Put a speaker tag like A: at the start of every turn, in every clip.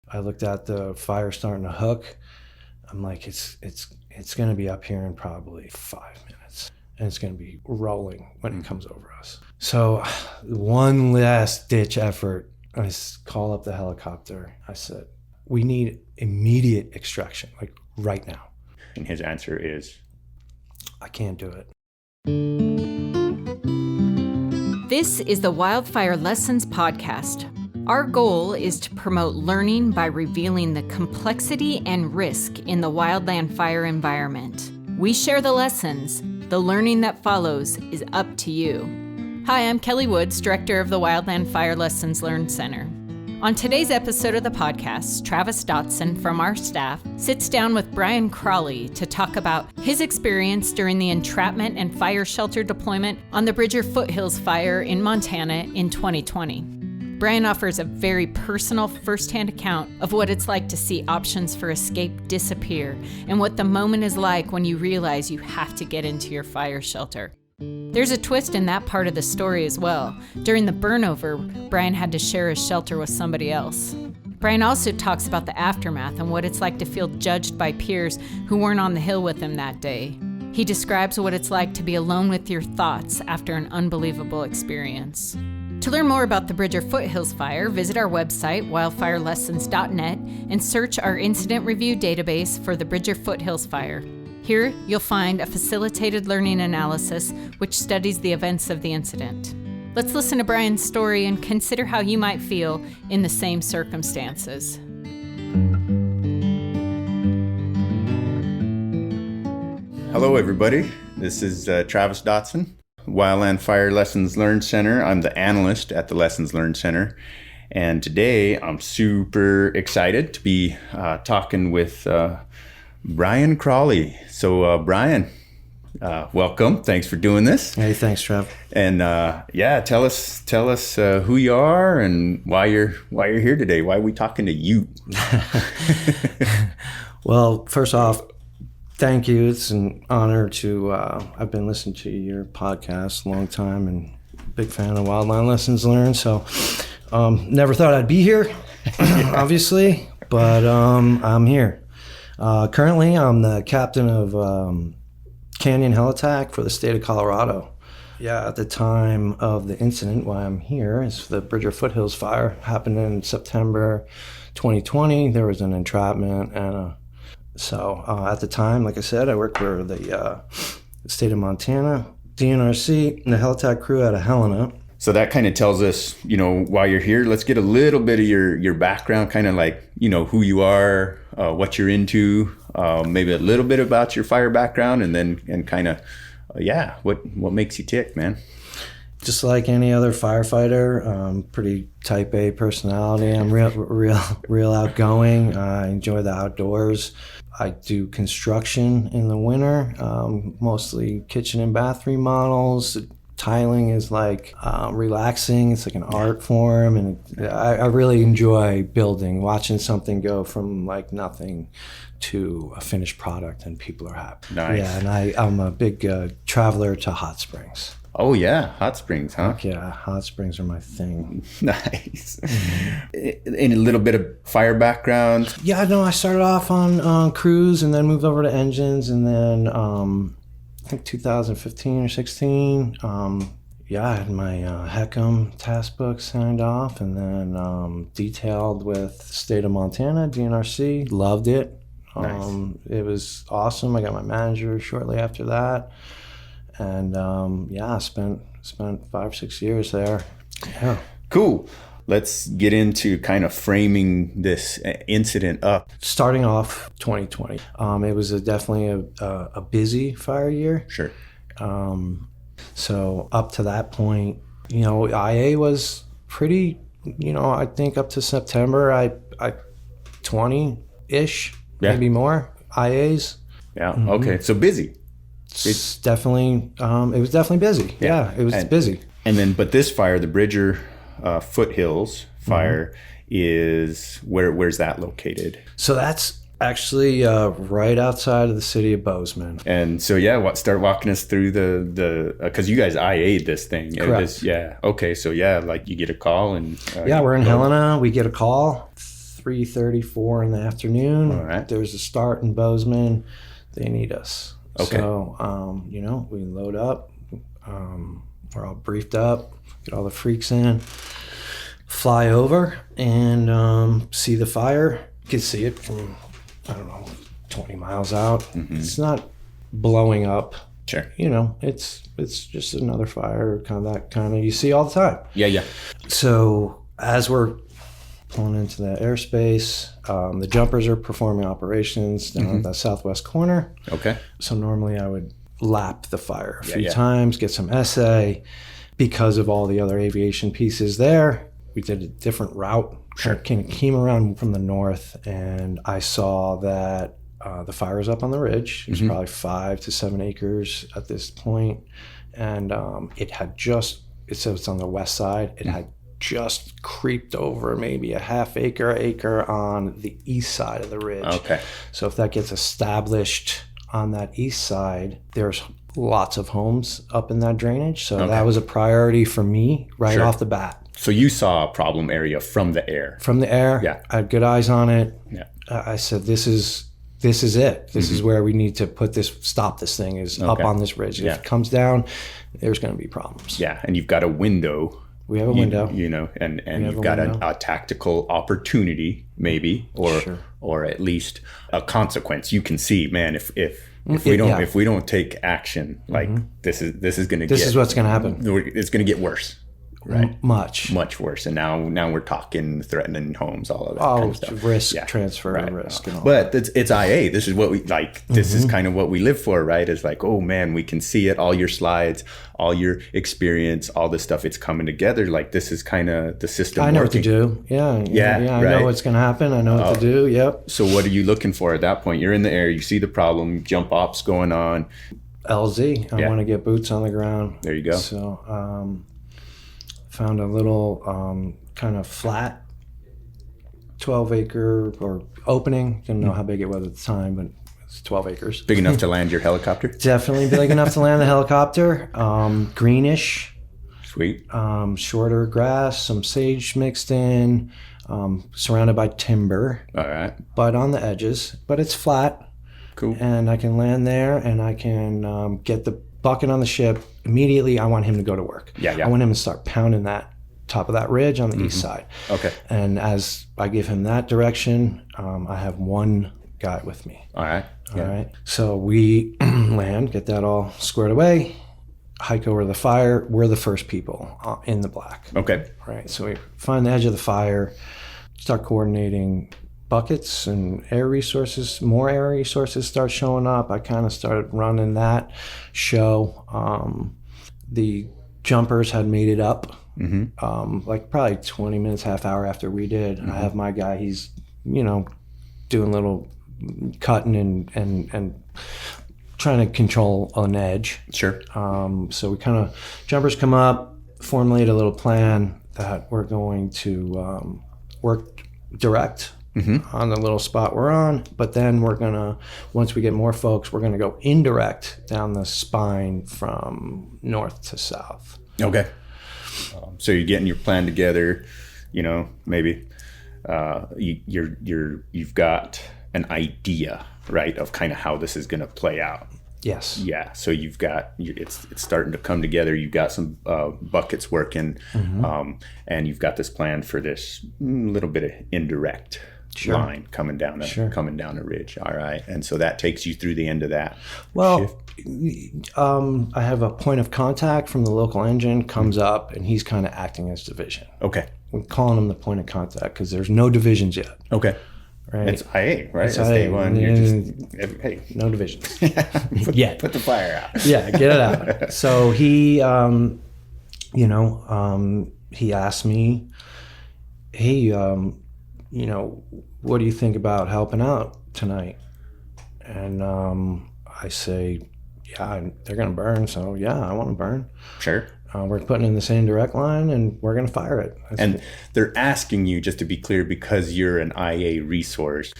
A: I looked at the fire starting to hook. I'm like, it's going to be up here in probably 5 minutes, and it's going to be rolling when it comes over us. So one last ditch effort, I call up the helicopter. I said, we need immediate extraction, like right now.
B: And his answer is,
A: I can't do it.
C: This is the Wildfire Lessons Podcast. Our goal is to promote learning by revealing the complexity and risk in the wildland fire environment. We share the lessons. The learning that follows is up to you. Hi, I'm Kelly Woods, Director of the Wildland Fire Lessons Learned Center. On today's episode of the podcast, Travis Dotson from our staff sits down with Brian Crowley to talk about his experience during the entrapment and fire shelter deployment on the Bridger Foothills Fire in Montana in 2020. Brian offers a very personal firsthand account of what it's like to see options for escape disappear and what the moment is like when you realize you have to get into your fire shelter. There's a twist in that part of the story as well. During the burnover, Brian had to share his shelter with somebody else. Brian also talks about the aftermath and what it's like to feel judged by peers who weren't on the hill with him that day. He describes what it's like to be alone with your thoughts after an unbelievable experience. To learn more about the Bridger Foothills Fire, visit our website, wildfirelessons.net, and search our incident review database for the Bridger Foothills Fire. Here, you'll find a facilitated learning analysis which studies the events of the incident. Let's listen to Brian's story and consider how you might feel in the same circumstances.
B: hello, everybody. This is Travis Dotson, Wildland Fire Lessons Learned Center. I'm the analyst at the Lessons Learned Center. And today, I'm super excited to be talking with Brian Crowley. So, Brian, welcome. Thanks for doing this.
A: Hey, thanks, Trev.
B: And tell us who you are and why you're here today. Why are we talking to you?
A: Well, first off, thank you. It's an honor to. I've been listening to your podcast a long time and big fan of Wildland Lessons Learned. So, never thought I'd be here, obviously, but I'm here. Currently, I'm the captain of Canyon Helitack for the state of Colorado. Yeah, at the time of the incident, why I'm here is the Bridger Foothills Fire happened in September 2020. There was an entrapment, and so at the time, like I said, I worked for the state of Montana, DNRC, and the Helitack crew out of Helena.
B: So that kind of tells us, why you're here. Let's get a little bit of your background, kind of like, who you are, what you're into, maybe a little bit about your fire background, and kind of, what makes you tick, man?
A: Just like any other firefighter, pretty type A personality. I'm real outgoing. I enjoy the outdoors. I do construction in the winter, mostly kitchen and bath remodels. Tiling is like relaxing. It's like an art form, and I really enjoy building, watching something go from like nothing to a finished product, and people are happy.
B: Nice.
A: Yeah, and I'm a big traveler to hot springs.
B: Oh yeah, hot springs, huh?
A: Heck yeah, hot springs are my thing.
B: Nice. And a little bit of fire background.
A: Yeah, no, I started off on crews and then moved over to engines, and then I think 2015 or 16, I had my HECM task book signed off, and then detailed with the state of Montana, DNRC. Loved it.
B: Nice.
A: It was awesome. I got my manager shortly after that, and I spent 5 or 6 years there. Yeah.
B: Cool. Let's get into kind of framing this incident up.
A: Starting off 2020, it was definitely a busy fire year.
B: Sure.
A: So up to that point, IA was pretty, I think up to September, I 20-ish, maybe more IAs.
B: Yeah. Mm-hmm. Okay. So busy.
A: It's definitely, it was definitely busy. Yeah, it was busy.
B: And then, but this fire, the Bridger Foothills Fire, is where's that located?
A: So that's actually right outside of the city of Bozeman.
B: And so start walking us through the because you guys IA'd this thing.
A: Correct.
B: Okay, so like you get a call and
A: we're in Helena. We get a call 3:34 in the afternoon.
B: All right.
A: There's a start in Bozeman. They need us.
B: Okay.
A: So, we load up. We're all briefed up, get all the freaks in, fly over and see the fire. You can see it from, 20 miles out. It's not blowing up.
B: Sure.
A: It's just another fire, that kind of you see all the time.
B: Yeah.
A: So as we're pulling into the airspace, the jumpers are performing operations down at the southwest corner.
B: Okay.
A: So normally I would lap the fire a few
B: yeah.
A: times, get some essay. Because of all the other aviation pieces there, we did a different route.
B: Sure.
A: Came around from the north, and I saw that the fire was up on the ridge. It was probably 5 to 7 acres at this point, and it had just. So it's on the west side. It had just creeped over maybe a half acre on the east side of the ridge.
B: Okay.
A: So if that gets established on that east side, there's lots of homes up in that drainage. So that was a priority for me right off the bat.
B: So you saw a problem area from the air.
A: From the air,
B: Yeah.
A: I had good eyes on it.
B: Yeah.
A: I said, this is it. This is where we need to stop this thing is up on this ridge.
B: Yeah.
A: If it comes down, there's going to be problems.
B: Yeah, and you've got a window.
A: We have a window.
B: And
A: have
B: you've
A: a
B: got
A: window.
B: a tactical opportunity, maybe, or at least a consequence. You can see, man, if we don't take action, like this is going to
A: This is what's going to happen.
B: It's going to get worse, right?
A: Much
B: worse. And now we're talking threatening homes, all of that kind of stuff.
A: Risk, transfer, risk. And all
B: But it's IA. This is what we like. This is kind of what we live for, right? It's like, oh man, we can see it. All your slides, all your experience, all this stuff. It's coming together. Like this is kind of the system.
A: I know
B: working.
A: what to do. Yeah. I
B: right.
A: know what's going to happen. I know what to do. Yep.
B: So what are you looking for at that point? You're in the air. You see the problem. Jump ops going on.
A: LZ. I want to get boots on the ground.
B: There you go.
A: So found a little kind of flat 12-acre or opening. Didn't know how big it was at the time, but it's 12 acres.
B: Big enough to land your helicopter?
A: Definitely big enough to land the helicopter. Greenish.
B: Sweet.
A: Shorter grass, some sage mixed in, surrounded by timber.
B: All right.
A: But on the edges. But it's flat.
B: Cool.
A: And I can land there, and I can get the bucket on the ship. Immediately, I want him to go to work.
B: Yeah.
A: I want him to start pounding that top of that ridge on the east side.
B: Okay.
A: And as I give him that direction, I have one guy with me.
B: All right.
A: All right. So we land, get that all squared away, hike over to the fire. We're the first people in the black.
B: Okay.
A: Right. So we find the edge of the fire, start coordinating buckets and air resources. More air resources start showing up. I kind of started running that show. The jumpers had made it up, like probably 20 minutes, half hour after we did. I have my guy. He's, doing little cutting and trying to control an edge.
B: Sure.
A: So we kind of, jumpers come up, formulate a little plan that we're going to work direct on the little spot we're on, but then we're gonna, once we get more folks, we're gonna go indirect down the spine from north to south.
B: Okay. So you're getting your plan together, maybe you've got an idea, right, of kind of how this is going to play out.
A: Yes.
B: Yeah. So you've got, it's starting to come together. You've got some buckets working, and you've got this plan for this little bit of indirect line coming down a ridge. All right. And so that takes you through the end of that.
A: Well, I have a point of contact from the local engine comes up, and he's kind of acting as division.
B: Okay.
A: We're calling him the point of contact because there's no divisions yet.
B: Okay.
A: Right.
B: It's IA, right?
A: It's
B: That's
A: IA.
B: day one. You're just, hey,
A: no divisions.
B: put the fire out.
A: Yeah, get it out. So he, he asked me, hey, what do you think about helping out tonight? And I say, yeah, they're going to burn. So yeah, I want to burn.
B: Sure.
A: We're putting in the same direct line and we're going to fire it.
B: And they're asking you, just to be clear, because you're an IA resource.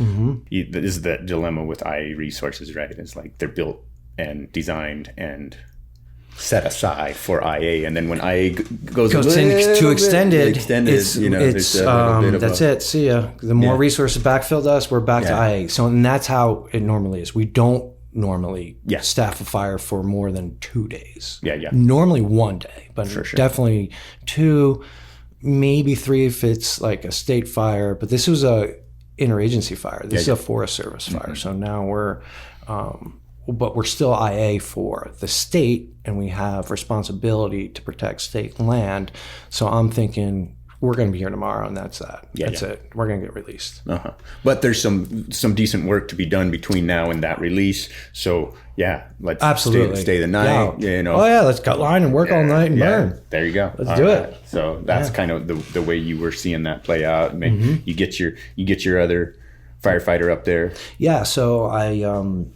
B: This is the dilemma with IA resources, right? It's like they're built and designed and set aside for IA, and then when IA goes
A: to extended, it's,
B: you know,
A: it's that's it. See ya. The more resources backfilled us, we're back to IA. So, and that's how it normally is. We don't normally staff a fire for more than 2 days. Normally 1 day, but definitely 2, maybe 3 if it's like a state fire. But this was a interagency fire. This is a Forest Service fire. So now we're but we're still IA for the state, and we have responsibility to protect state land. So I'm thinking we're going to be here tomorrow, and that's that. That's it. We're going to get released.
B: But there's some decent work to be done between now and that release. So let's stay the night.
A: Yeah.
B: You know.
A: Oh yeah, let's cut line and work all night and burn.
B: There you go.
A: Let's do it.
B: So that's kind of the way you were seeing that play out. You get your other firefighter up there.
A: Yeah. So I'm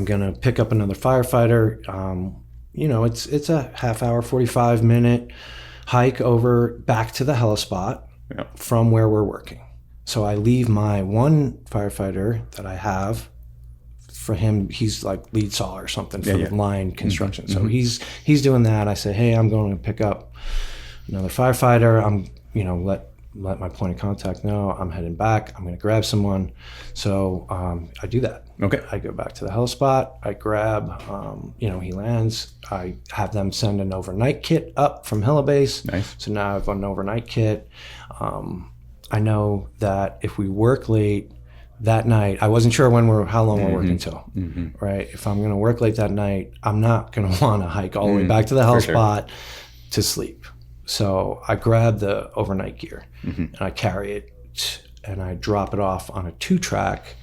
A: gonna pick up another firefighter. You know, it's a half hour, 45-minute hike over back to the helispot from where we're working. So I leave my one firefighter that I have. For him, he's like lead saw or something for line construction. So he's doing that. I say, hey, I'm going to pick up another firefighter. I'm let my point of contact know I'm heading back. I'm going to grab someone. So I do that.
B: Okay.
A: I go back to the helispot. I grab, he lands. I have them send an overnight kit up from helibase.
B: Nice.
A: So now I have an overnight kit. I know that if we work late that night, I wasn't sure how long we're working till, right? If I'm going to work late that night, I'm not going to want to hike all the way back to the helispot to sleep. So I grab the overnight gear and I carry it and I drop it off on a 2-track,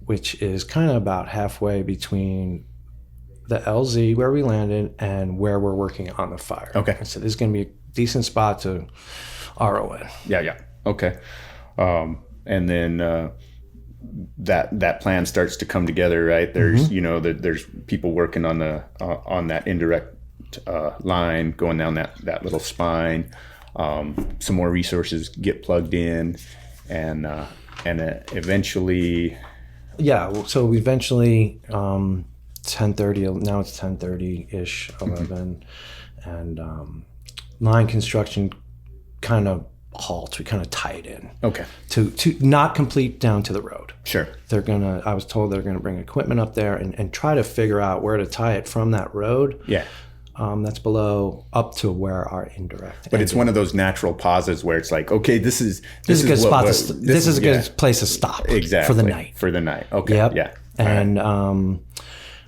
A: which is kind of about halfway between the LZ where we landed and where we're working on the fire.
B: Okay.
A: So this is going to be a decent spot to RO in.
B: Yeah. Okay. And then that plan starts to come together, right? There's there's people working on that indirect line going down that little spine. Some more resources get plugged in, and eventually. Yeah.
A: So eventually, 10:30. Now it's 10:30-ish, 11, and line construction kind of halts. We kind of tie it in.
B: Okay.
A: To not complete down to the road.
B: Sure.
A: I was told they're gonna bring equipment up there and try to figure out where to tie it from that road.
B: Yeah.
A: That's below up to where our indirect.
B: But it's one of those natural pauses where it's like, okay, this is
A: a good spot. This is a good place to stop.
B: Exactly.
A: For the night.
B: Okay.
A: Yep.
B: Yeah.
A: And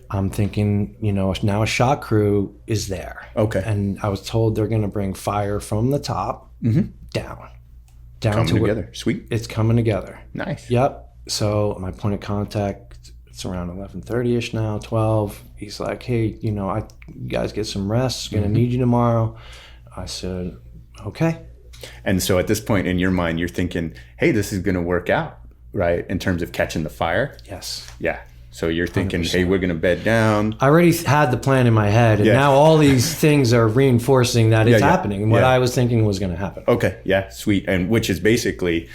A: I'm thinking, now a shot crew is there.
B: Okay.
A: And I was told they're going to bring fire from the top down
B: coming
A: to
B: together. Sweet.
A: It's coming together.
B: Nice.
A: Yep. So my point of contact. It's around 11:30ish now, 12. He's like, hey, you guys get some rest. Gonna need you tomorrow. I said, okay.
B: And so at this point in your mind, you're thinking, hey, this is gonna work out, right? In terms of catching the fire.
A: Yes.
B: Yeah. So you're thinking,
A: 100%.
B: hey, we're gonna bed down.
A: I already had the plan in my head, and now all these things are reinforcing that it's happening. And what I was thinking was gonna happen.
B: Okay. Yeah. Sweet. And which is basically,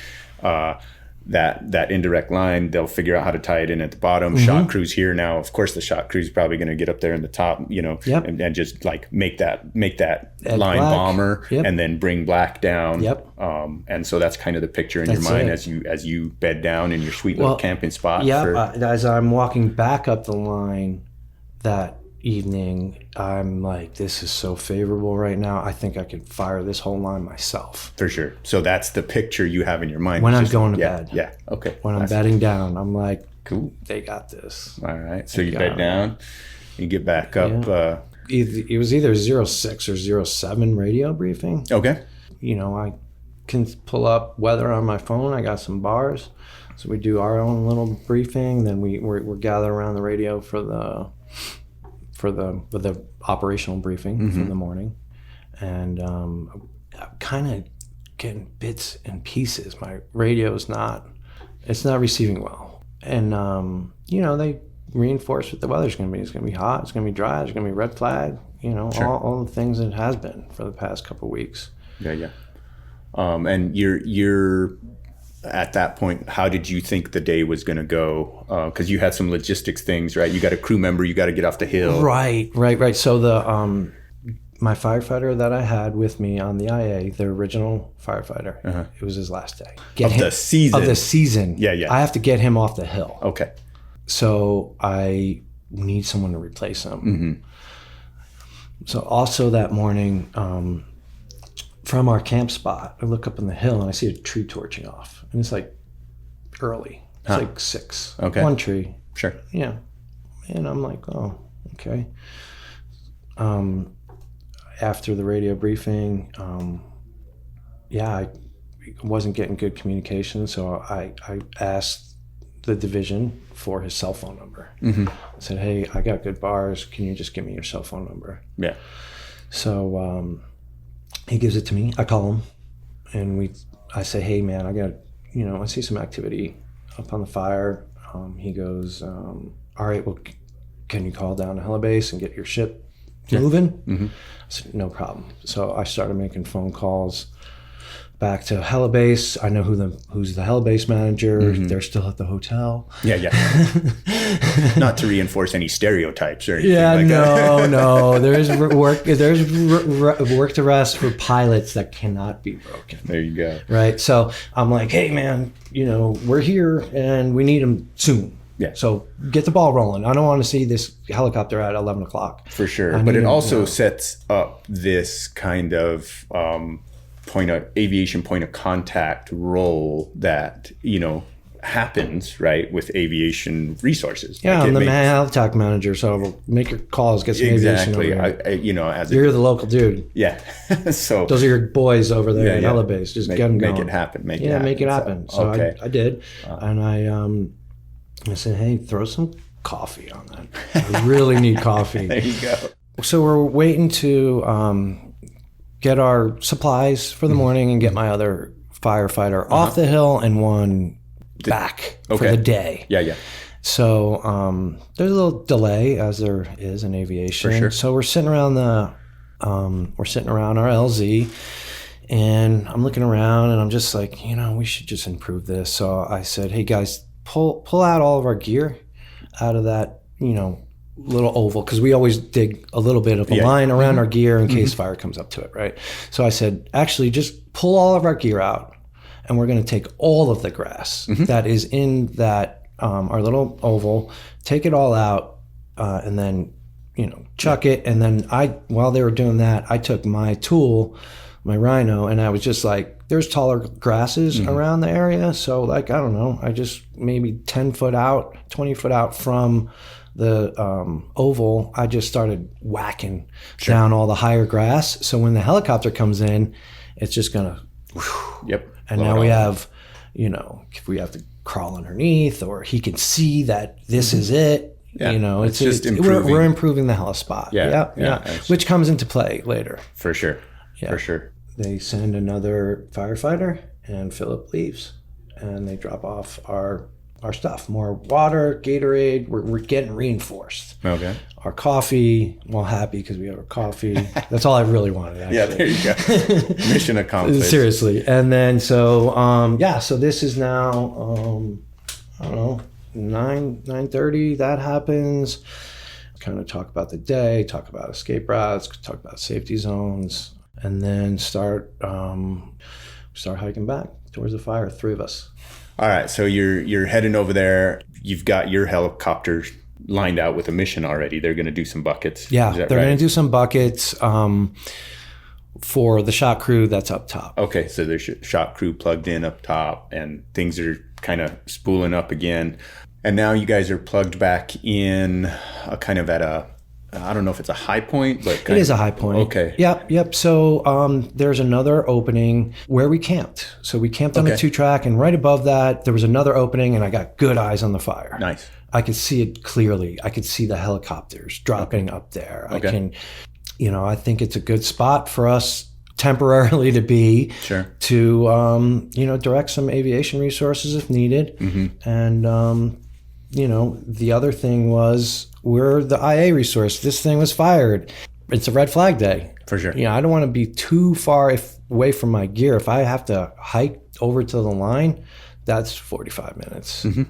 B: that indirect line, they'll figure out how to tie it in at the bottom. Shot crews here now. Of course, the shot crew's probably going to get up there in the top, and just like make that line
A: black.
B: bomber, and then bring black down.
A: Yep.
B: And so that's kind of the picture in your mind as you bed down in your sweet little camping spot.
A: Yeah. As I'm walking back up the line that evening, I'm like, this is so favorable right now. I think I could fire this whole line myself.
B: For sure. So that's the picture you have in your mind.
A: When I'm going to bed.
B: Yeah. Okay.
A: When I'm bedding down, I'm like, cool, they got this.
B: All right. So you bed down, you get back up.
A: Yeah. It was either 06 or 07 radio briefing.
B: Okay.
A: I can pull up weather on my phone. I got some bars. So we do our own little briefing. Then we're gathered around the radio for the operational briefing for the morning, and I'm kind of getting bits and pieces. My radio is not receiving well, and they reinforce what the weather's going to be. It's going to be hot. It's going to be dry. It's going to be red flag.
B: Sure.
A: all the things it has been for the past couple of weeks.
B: Yeah. And you're at that point, how did you think the day was going to go? Because you had some logistics things, right? You got a crew member, you got to get off the hill.
A: Right. So my firefighter that I had with me on the IA, the original firefighter, it was his last day.
B: The season.
A: Of the season.
B: Yeah.
A: I have to get him off the hill.
B: Okay.
A: So I need someone to replace him. So also that morning, from our camp spot, I look up on the hill and I see a tree torching off. And it's like early. It's like 6.
B: Okay.
A: One tree.
B: Sure.
A: Yeah. And I'm like, oh, okay. After the radio briefing, I wasn't getting good communication, so I asked the division for his cell phone number. I said, hey, I got good bars. Can you just give me your cell phone number?
B: Yeah.
A: So he gives it to me. I call him, and I say, hey, man, I see some activity up on the fire. He goes, all right, well, can you call down to Helibase and get your ship moving? I said, no problem. So I started making phone calls back to Helibase. I know who's the Helibase manager. They're still at the hotel.
B: Yeah. Not to reinforce any stereotypes or anything
A: Yeah,
B: like that.
A: no. There's work to rest for pilots that cannot be broken.
B: There you go.
A: Right. So I'm like, hey, man, we're here and we need them soon.
B: Yeah.
A: So get the ball rolling. I don't want to see this helicopter at 11 o'clock.
B: For sure. But it also sets up this kind of aviation point of contact role that, happens, right, with aviation resources.
A: Yeah, I'm the helicopter manager, so make your calls, get some aviation over here. You're the local dude.
B: Yeah. So
A: those are your boys over there at Helibase. Just get them going.
B: Make it happen. Make it happen.
A: So I did. And I said, hey, throw some coffee on that. I really need coffee.
B: There you go.
A: So we're waiting to get our supplies for the morning and get my other firefighter off the hill and one back for the day.
B: Yeah.
A: So there's a little delay, as there is in aviation.
B: For sure.
A: So we're sitting around our LZ, and I'm looking around and I'm just like, we should just improve this. So I said, hey guys, pull out all of our gear out of that, little oval, because we always dig a little bit of a line around our gear in case fire comes up to it, right? So I said, actually, just pull all of our gear out, and we're going to take all of the grass that is in that our little oval, take it all out, and then chuck it. And then while they were doing that, I took my tool, my Rhino, and I was just like, there's taller grasses around the area, so I don't know, I just maybe 10 foot out, 20 foot out from the oval, I just started whacking down all the higher grass. So when the helicopter comes in, it's just gonna. And now we have, if we have to crawl underneath, or he can see that this is it.
B: Yeah. It's just improving.
A: We're improving the heli spot. Yeah. Which comes into play later.
B: For sure. Yeah. For sure.
A: They send another firefighter, and Philip leaves, and they drop off our stuff. More water, Gatorade. We're getting reinforced.
B: Okay.
A: Our coffee. Well, happy because we have our coffee. That's all I really wanted, actually.
B: Yeah, there you go. Mission accomplished.
A: Seriously. And then so this is now I don't know, 9:30. That happens. Kind of talk about the day, talk about escape routes, talk about safety zones, and then start hiking back towards the fire. 3 of us.
B: All right, so you're heading over there. You've got your helicopter lined out with a mission already. They're going to do some buckets.
A: Yeah, they're going to do some buckets for the shot crew that's up top.
B: Okay, so there's shot crew plugged in up top, and things are kind of spooling up again. And now you guys are plugged back in kind of at a, I don't know if it's a high point, but
A: it is a high point.
B: Okay.
A: Yep. So there's another opening where we camped. So we camped on the 2-track, and right above that, there was another opening, and I got good eyes on the fire.
B: Nice.
A: I could see it clearly. I could see the helicopters dropping up there. I can, I think it's a good spot for us temporarily to be, to, direct some aviation resources if needed. And, the other thing was, we're the IA resource. This thing was fired. It's a red flag day.
B: For sure.
A: I don't want to be too far away from my gear. If I have to hike over to the line, that's 45 minutes.
B: Mm-hmm.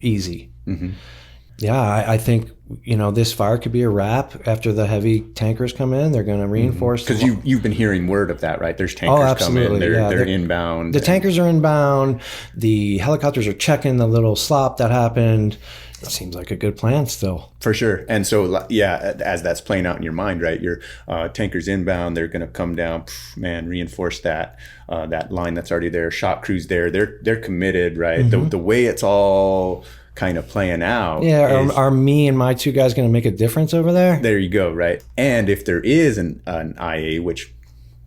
A: Easy.
B: Mm-hmm.
A: Yeah, I think, this fire could be a wrap after the heavy tankers come in. They're going to reinforce.
B: Because you've been hearing word of that, right? There's tankers
A: absolutely.
B: coming.
A: Yeah,
B: They're inbound.
A: The tankers are inbound. The helicopters are checking the little slop that happened. It seems like a good plan still.
B: For sure. And so, yeah, as that's playing out in your mind, right? Your tankers inbound, they're going to come down, reinforce that line that's already there. Shot crews there. They're committed, right? Mm-hmm. The way it's all kind of playing out.
A: Yeah, are me and my two guys going to make a difference over there?
B: There you go, right? And if there is an IA, which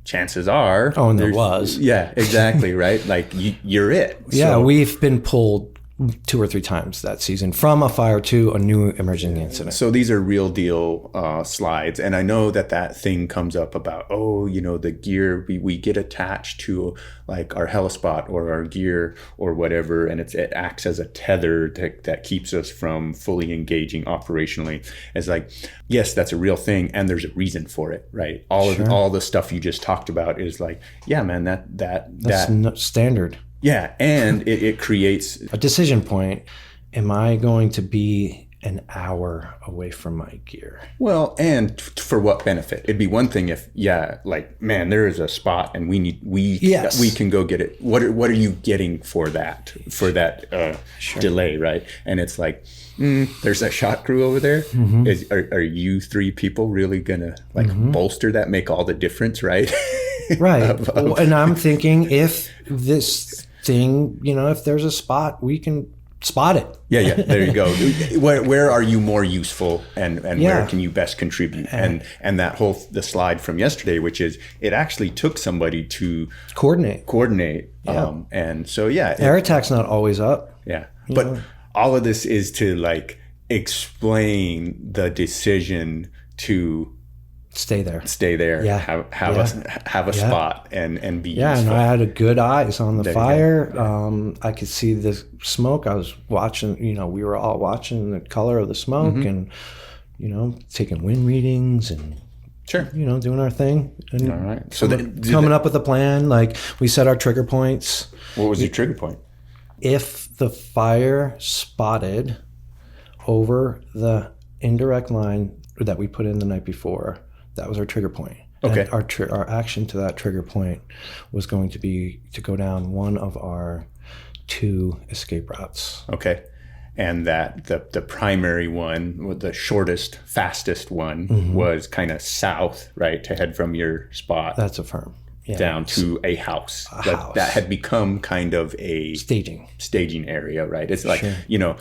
B: chances are.
A: Oh, and there was.
B: Yeah, exactly, right? Like, you're it.
A: Yeah, we've been pulled 2 or 3 times that season from a fire to a new emerging incident.
B: So these are real deal slides. And I know that thing comes up about, the gear, we get attached to like our helispot or our gear or whatever, and it acts as a tether that keeps us from fully engaging operationally. It's like, yes, that's a real thing, and there's a reason for it, right? All the stuff you just talked about is like, yeah, man, that's
A: standard.
B: Yeah, and it creates
A: a decision point. Am I going to be an hour away from my gear?
B: Well, and for what benefit? It'd be one thing if, man, there is a spot and we can go get it. What are you getting for that
A: Sure.
B: delay, right? And it's like, there's a shot crew over there. Mm-hmm. Are you 3 people really gonna bolster that, make all the difference, right?
A: Right. And I'm thinking, if this thing, if there's a spot, we can spot it.
B: Yeah. There you go. Where are you more useful, and where can you best contribute? And that the slide from yesterday, which is, it actually took somebody to coordinate.
A: Yeah.
B: And so,
A: air attack's not always up.
B: Yeah. But all of this is to explain the decision to stay there.
A: Yeah.
B: Have a spot and be
A: useful. And I had a good eyes on the fire. I could see the smoke. I was watching, we were all watching the color of the smoke, and taking wind readings and
B: sure,
A: doing our thing. And
B: all right. So
A: coming up with a plan, we set our trigger points.
B: What was your trigger point?
A: If the fire spotted over the indirect line that we put in the night before, that was our trigger point.
B: Okay.
A: And our action to that trigger point was going to be to go down one of our 2 escape routes.
B: Okay. And that the primary one, the shortest, fastest one, was kind of south, right, to head from your spot.
A: That's affirmed. Yeah.
B: Down to a house. That had become kind of a staging area, right? It's like, sure.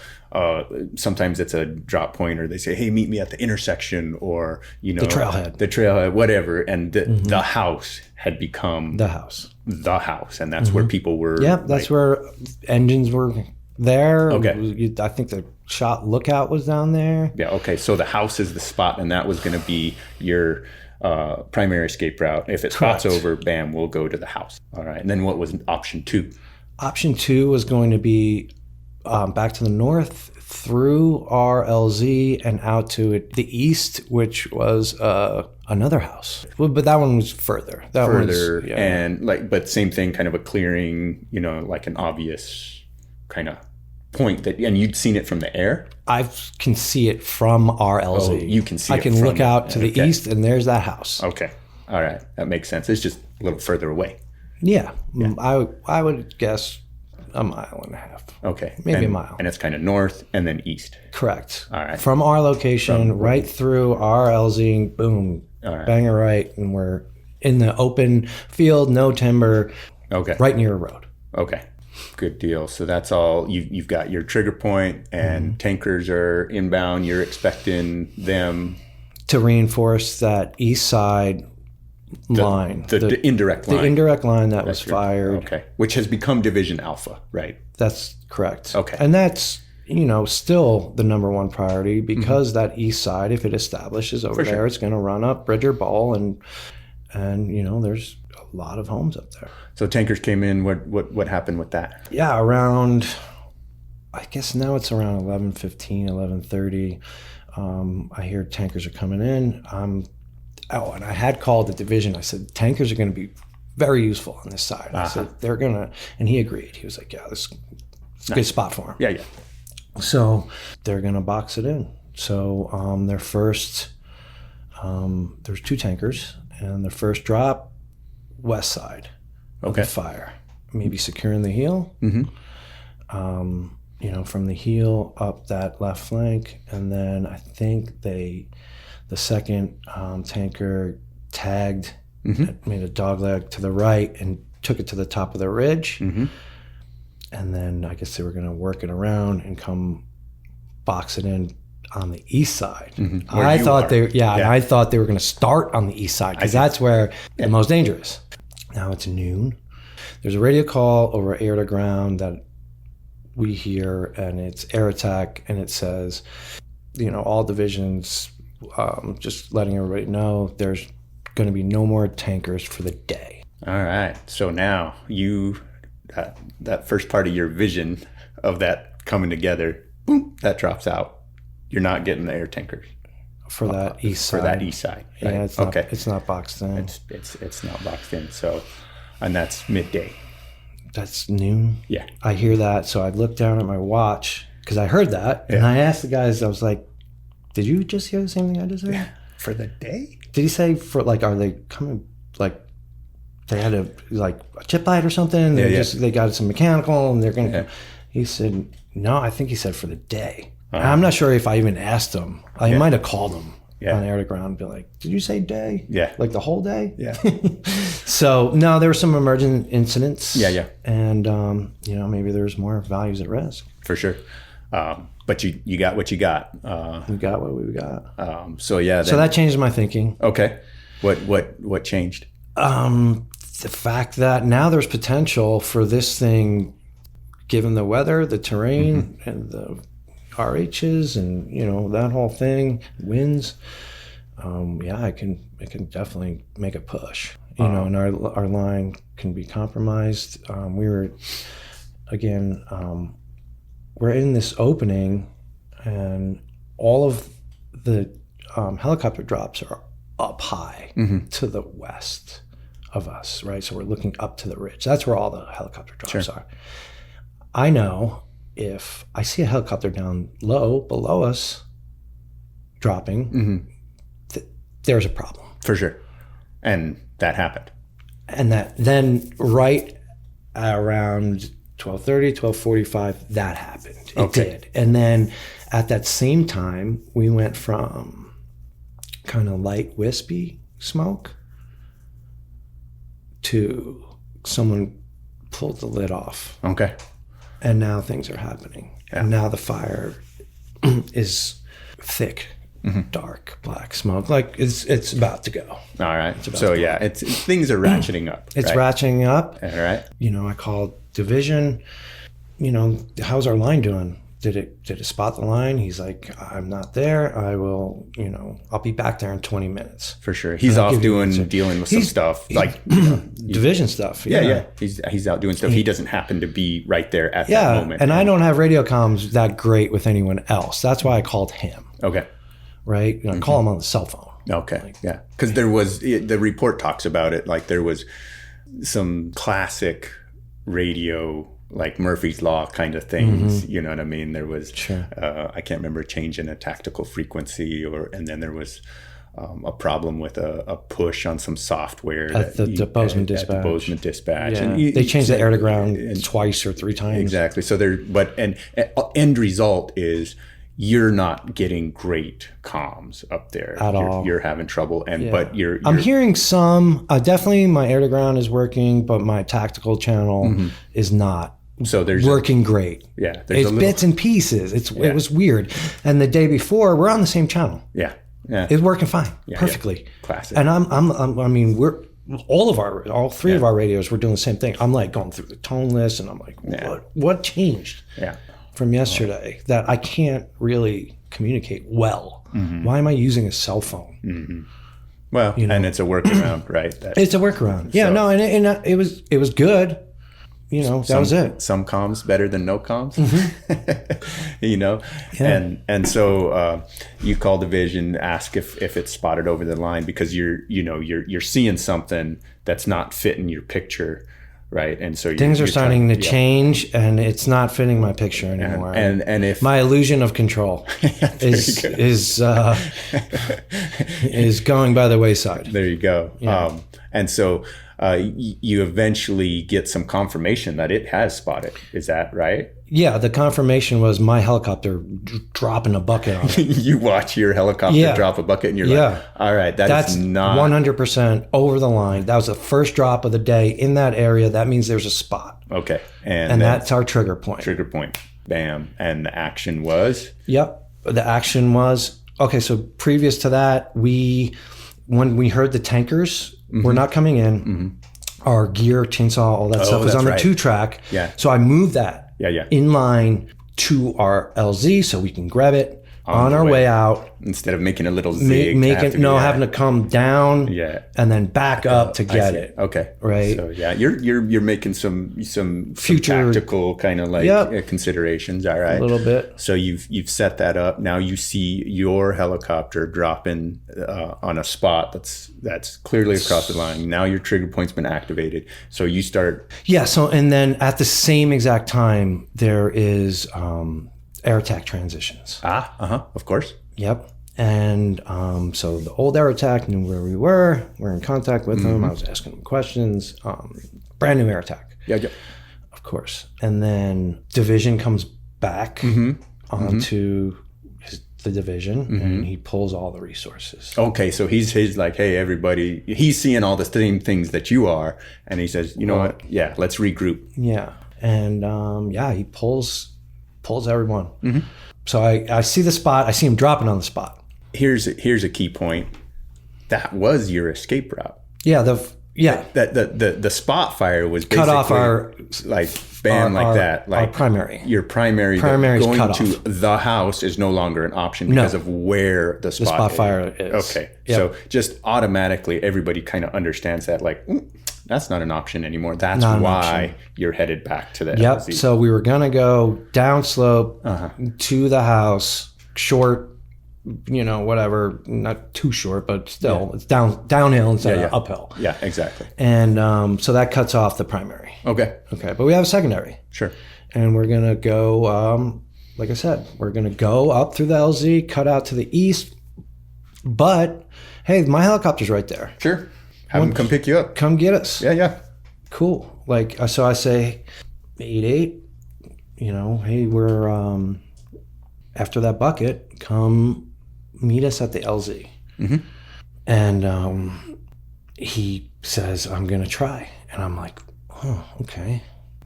B: Sometimes it's a drop point, or they say, hey, meet me at the intersection, or, the trailhead, whatever. And the house had become the house. And that's where people were.
A: Yeah, that's where engines were there.
B: Okay.
A: I think the shot lookout was down there.
B: Yeah, okay. So the house is the spot, and that was going to be your primary escape route. If it spots over, bam, we'll go to the house. All right. And then what was option 2?
A: Option 2 was going to be back to the north through RLZ and out to the east, which was another house. Well, but that one was further.
B: And but same thing, kind of a clearing, like an obvious kind of point and you'd seen it from the air?
A: I can see it from RLZ.
B: Oh, you can see
A: I can look out to the east, and there's that house.
B: Okay. All right. That makes sense. It's just a little further away.
A: Yeah. I would guess a mile and a half.
B: Okay.
A: Maybe a mile.
B: And it's kind of north and then east.
A: Correct.
B: All right.
A: From our location, right through RLZ, boom, bang it right, and we're in the open field, no timber, right near a road.
B: Okay. Good deal. So that's all. You've got your trigger point, and tankers are inbound. You're expecting them
A: to reinforce that east side line,
B: the indirect line,
A: the indirect line that was fired.
B: Okay, which has become Division Alpha, right?
A: That's correct.
B: Okay,
A: and that's still the number one priority, because that east side, if it establishes over there, it's going to run up Bridger Bowl, and there's a lot of homes up there.
B: So tankers came in. What happened with that?
A: Yeah, around, I guess now it's around 11:15, 11:30. I hear tankers are coming in. And I had called the division. I said, tankers are going to be very useful on this side. I said, they're going to, and he agreed. He was like, yeah, It's a good spot for them.
B: Yeah.
A: So they're going to box it in. So their first, there's 2 tankers, and their first drop, west side of the fire. Maybe securing the heel. From the heel up that left flank. And then I think the second tanker tagged, made a dog leg to the right and took it to the top of the ridge. And then I guess they were going to work it around and come box it in on the east side. I thought I thought they were going to start on the east side because that's where the most dangerous. Now it's noon. There's a radio call over air to ground that we hear, and it's air attack, and it says, all divisions, just letting everybody know there's going to be no more tankers for the day.
B: All right. So now that first part of your vision of that coming together, boom, that drops out. You're not getting the air tankers
A: for that east side.
B: For that east side. Right?
A: Yeah, it's not boxed in.
B: It's not boxed in. So, and that's midday.
A: That's noon.
B: Yeah.
A: I hear that, so I looked down at my watch because I heard that, and I asked the guys. I was like, "Did you just hear the same thing I just heard?"
B: Yeah. For the day?
A: Did he say are they coming they had a chip light or something? They got some mechanical and they're gonna. Yeah. He said no. I think he said for the day. I'm not sure if I even asked him. I might have called him on air to ground and be like, "Did you say day?
B: Yeah,
A: like the whole day."
B: Yeah.
A: So no, there were some emergent incidents.
B: Yeah.
A: And maybe there's more values at risk.
B: For sure. But you got what you got.
A: We got what we got.
B: So that
A: changed my thinking.
B: Okay. What changed?
A: The fact that now there's potential for this thing, given the weather, the terrain, and the RHs, and that whole thing, winds. I can definitely make a push. And our line can be compromised. We're in this opening, and all of the helicopter drops are up high to the west of us, right? So we're looking up to the ridge. That's where all the helicopter drops are. I know if I see a helicopter down low below us dropping, there's a problem.
B: For sure. And that happened.
A: And that then right around 12:30, 12:45, that happened. It did. And then at that same time, we went from kind of light wispy smoke to someone pulled the lid off.
B: Okay.
A: And now things are happening. Yeah. And now the fire is thick, dark, black smoke. Like it's about to go.
B: All right. So things are ratcheting up.
A: It's ratcheting up.
B: All right.
A: I called division. How's our line doing? Did it spot the line? He's like, I'm not there. I will, I'll be back there in 20 minutes.
B: For sure. He's off dealing with some stuff like
A: division stuff.
B: Yeah. He's out doing stuff. He doesn't happen to be right there at that moment.
A: And I don't have radio comms that great with anyone else. That's why I called him.
B: Okay.
A: Right? I call him on the cell phone.
B: Okay. Because there was, the report talks about it, like there was some classic radio, like Murphy's Law kind of things, you know what I mean? There was, I can't remember, a change in a tactical frequency, and then there was a problem with a push on some software
A: at the Bozeman dispatch.
B: At the Bozeman dispatch.
A: Yeah. And they changed the air to ground twice or 3 times.
B: Exactly. So end result is you're not getting great comms up there
A: at all.
B: You're having trouble, but you're.
A: I'm hearing some. Definitely, my air to ground is working, but my tactical channel is not.
B: So there's
A: working great.
B: Yeah,
A: it's bits and pieces. It was weird. And the day before, we're on the same channel.
B: Yeah.
A: It's working fine, perfectly.
B: Yeah. Classic.
A: And we're all 3 of our radios. We're doing the same thing. I'm like going through the tone list, and I'm like, what changed?
B: Yeah.
A: From yesterday that I can't really communicate well. Why am I using a cell phone?
B: Well, and it's a workaround, right?
A: It's a workaround. Yeah, and it was good. That was it.
B: Some comms better than no comms. And so you call division, ask if it's spotted over the line because you're seeing something that's not fitting your picture. right? And so
A: things are starting to change, and it's not fitting my picture anymore.
B: And if
A: my illusion of control is going by the wayside.
B: There you go.
A: Yeah.
B: And so you eventually get some confirmation that it has spotted. Is that right?
A: Yeah, the confirmation was my helicopter dropping a bucket on it.
B: You watch your helicopter drop a bucket, and you're like, all right, that's not
A: 100% over the line. That was the first drop of the day in that area. That means there's a spot.
B: Okay.
A: And that's our trigger point.
B: Trigger point. Bam. And the action was?
A: Yep. The action was, okay, so previous to that, when we heard the tankers were not coming in, our gear, chainsaw, all that stuff was on the 2-track.
B: Yeah.
A: So I moved that in line to our LZ so we can grab it on our way out.
B: Instead of making a little zig.
A: Having to come down and then back up to get it.
B: Okay.
A: Right.
B: So you're making some
A: future
B: tactical kind of like considerations. All right.
A: A little bit.
B: So you've set that up. Now you see your helicopter dropping on a spot that's clearly across the line. Now your trigger point's been activated. So you start.
A: Yeah. So, and then at the same exact time, there is air attack transitions.
B: Of course.
A: Yep. And so the old air attack knew where we were. We're in contact with them. I was asking them questions. Brand new air attack.
B: Yeah.
A: Of course. And then division comes back onto the division, and he pulls all the resources.
B: Okay, so he's like, hey, everybody, he's seeing all the same things that you are, and he says, you know what? Yeah, let's regroup.
A: Yeah. And he pulls everyone. So I see the spot. I see him dropping on the spot.
B: Here's a key point. That was your escape route.
A: Yeah.
B: The spot fire was basically
A: cut off our
B: our
A: primary.
B: Your primary
A: going
B: cut to the house is no longer an option because of where the spot
A: fire is.
B: Okay. Yep. So just automatically everybody kind of understands that that's not an option anymore. That's why you're headed back to the LZ.
A: So we were going to go downslope to the house, short, whatever, not too short, but still it's downhill instead of uphill.
B: Yeah, exactly.
A: And so that cuts off the primary.
B: Okay.
A: But we have a secondary.
B: Sure.
A: And we're going to go, like I said, we're going to go up through the LZ, cut out to the east. But, hey, my helicopter's right there.
B: Sure. Have them come pick you up.
A: Come get us.
B: Yeah.
A: Cool. So I say, 8-8, hey, we're, after that bucket, come meet us at the LZ. And he says, I'm going to try. And I'm like, oh, okay.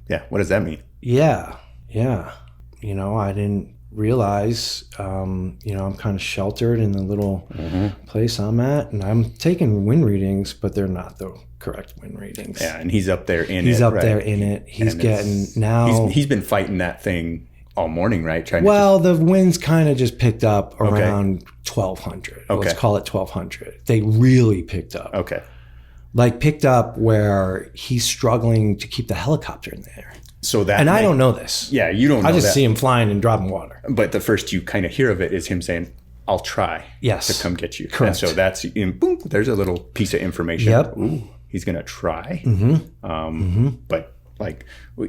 B: Yeah. What does that mean?
A: Yeah. I didn't realize, I'm kind of sheltered in the little place I'm at, and I'm taking wind readings, but they're not the correct wind readings.
B: Yeah, and he's up there in it.
A: He's up there in it. He's getting now.
B: He's been fighting that thing all morning, right?
A: The winds kind of just picked up around 1200.
B: Okay.
A: Let's call it 1200. They really picked up.
B: Okay.
A: Picked up where he's struggling to keep the helicopter in the air.
B: So that,
A: and I don't know this.
B: Yeah, you don't know
A: I just see him flying and dropping water.
B: But the first you kind of hear of it is him saying, I'll try to come get you.
A: Correct.
B: And so that's, boom, there's a little piece of information.
A: Yep.
B: Ooh, he's going to try. But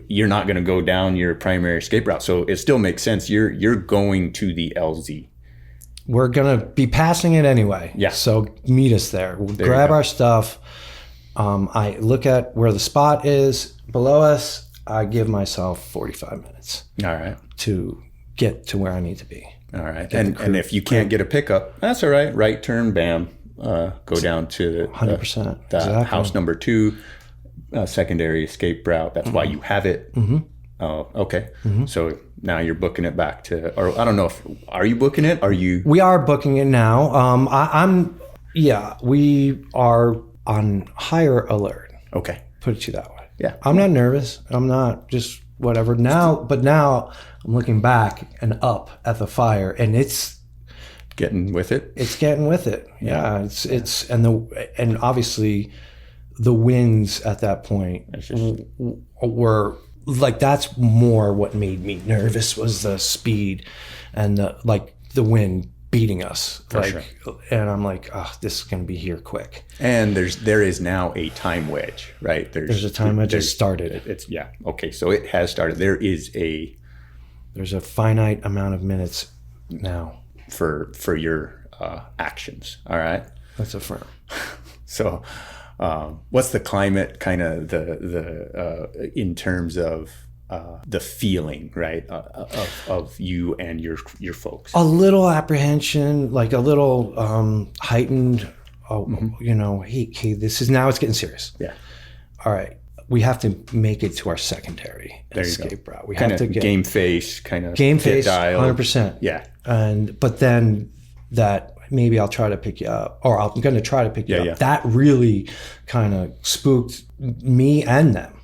B: you're not going to go down your primary escape route. So it still makes sense. You're going to the LZ.
A: We're going to be passing it anyway.
B: Yeah.
A: So meet us there. We'll grab our stuff. I look at where the spot is below us. I give myself 45 minutes.
B: All right.
A: To get to where I need to be.
B: All right. And if you can't get a pickup, that's all right. Right turn, bam. Go down to
A: 100%.
B: House number 2, secondary escape route. That's why you have it. Oh, okay. So now you're booking it back to, or I don't know are you booking it? We
A: are booking it now. We are on higher alert.
B: Okay.
A: Put it to you that way.
B: Yeah.
A: I'm not nervous. I'm not just whatever now, but now I'm looking back and up at the fire, and it's
B: getting with it.
A: It's getting with it. Yeah. It's and obviously the winds at that point were that's more what made me nervous was the speed and the wind beating us.
B: For sure.
A: And I'm like, oh, this is going to be here quick.
B: And there is now a time wedge, right?
A: There's a time wedge that started.
B: It's okay. So it has started. There's
A: a finite amount of minutes now
B: for your actions. All right.
A: That's affirmed.
B: So, what's the climate kind of the in terms of the feeling, right, of you and your folks?
A: A little apprehension, like a little heightened. You know, hey, this is now it's getting serious.
B: Yeah.
A: All right, we have to make it to our secondary escape route. We
B: Kind
A: have to
B: of
A: get
B: game face, kind of
A: game face,
B: dial.
A: 100%.
B: Yeah.
A: But then that maybe I'll try to pick you up, or I'm going to try to pick you up.
B: Yeah.
A: That really kind of spooked me and them.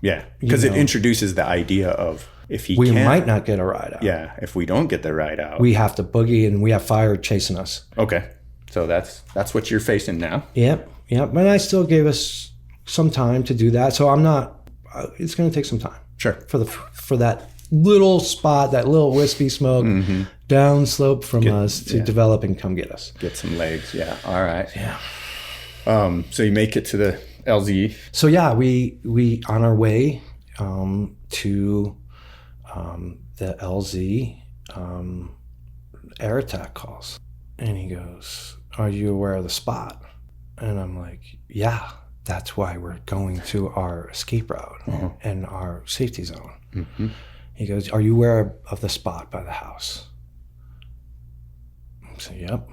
B: Yeah, because it introduces the idea of if
A: we might not get a ride out.
B: Yeah, if we don't get the ride out,
A: we have to boogie and we have fire chasing us.
B: Okay, so that's what you're facing now.
A: Yep. And I still gave us some time to do that. So I'm not. It's going to take some time.
B: Sure.
A: For that little spot, that little wispy smoke downslope from us to develop and come get us.
B: Get some legs. Yeah. All right.
A: Yeah.
B: So you make it to the LZ.
A: So yeah, we on our way to the LZ, air attack calls, and he goes, "Are you aware of the spot?" And I'm like, "Yeah, that's why we're going to our escape route and our safety zone."
B: Mm-hmm.
A: He goes, "Are you aware of the spot by the house?" I said, "Yep.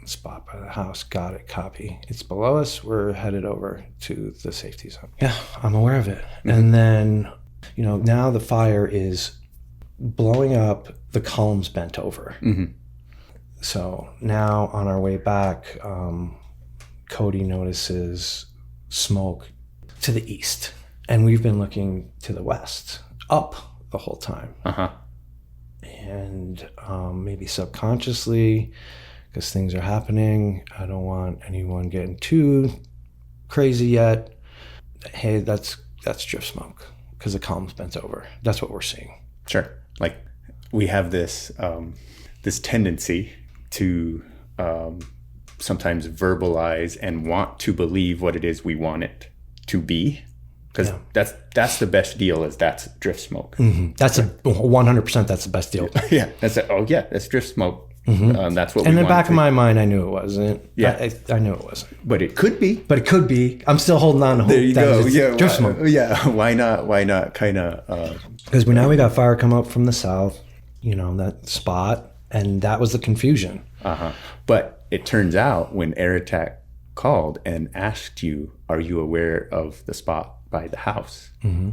A: Spot by the house. Got it. Copy. It's below us. We're headed over to the safety zone." Yeah, I'm aware of it. Mm-hmm. And then, now the fire is blowing up. The column's bent over.
B: Mm-hmm.
A: So now on our way back, Cody notices smoke to the east, and we've been looking to the west, up the whole time. And maybe subconsciously, because things are happening, I don't want anyone getting too crazy yet. Hey, that's drift smoke because the column's bent over. That's what we're seeing.
B: Sure. Like we have this this tendency to sometimes verbalize and want to believe what it is we want it to be. Because that's the best deal, is that's drift smoke.
A: Mm-hmm. That's 100%. That's the best deal.
B: Yeah, that's drift smoke. Mm-hmm. That's what.
A: In the back of my mind, I knew it wasn't.
B: Yeah,
A: I knew it wasn't.
B: But it could be.
A: I'm still holding on to hope.
B: There you go. Yeah,
A: drift smoke.
B: Yeah. Why not? Kind of.
A: Because we got fire come up from the south. That spot, and that was the confusion.
B: But it turns out when Air Attack called and asked you, "Are you aware of the spot by the house?"
A: Mm-hmm.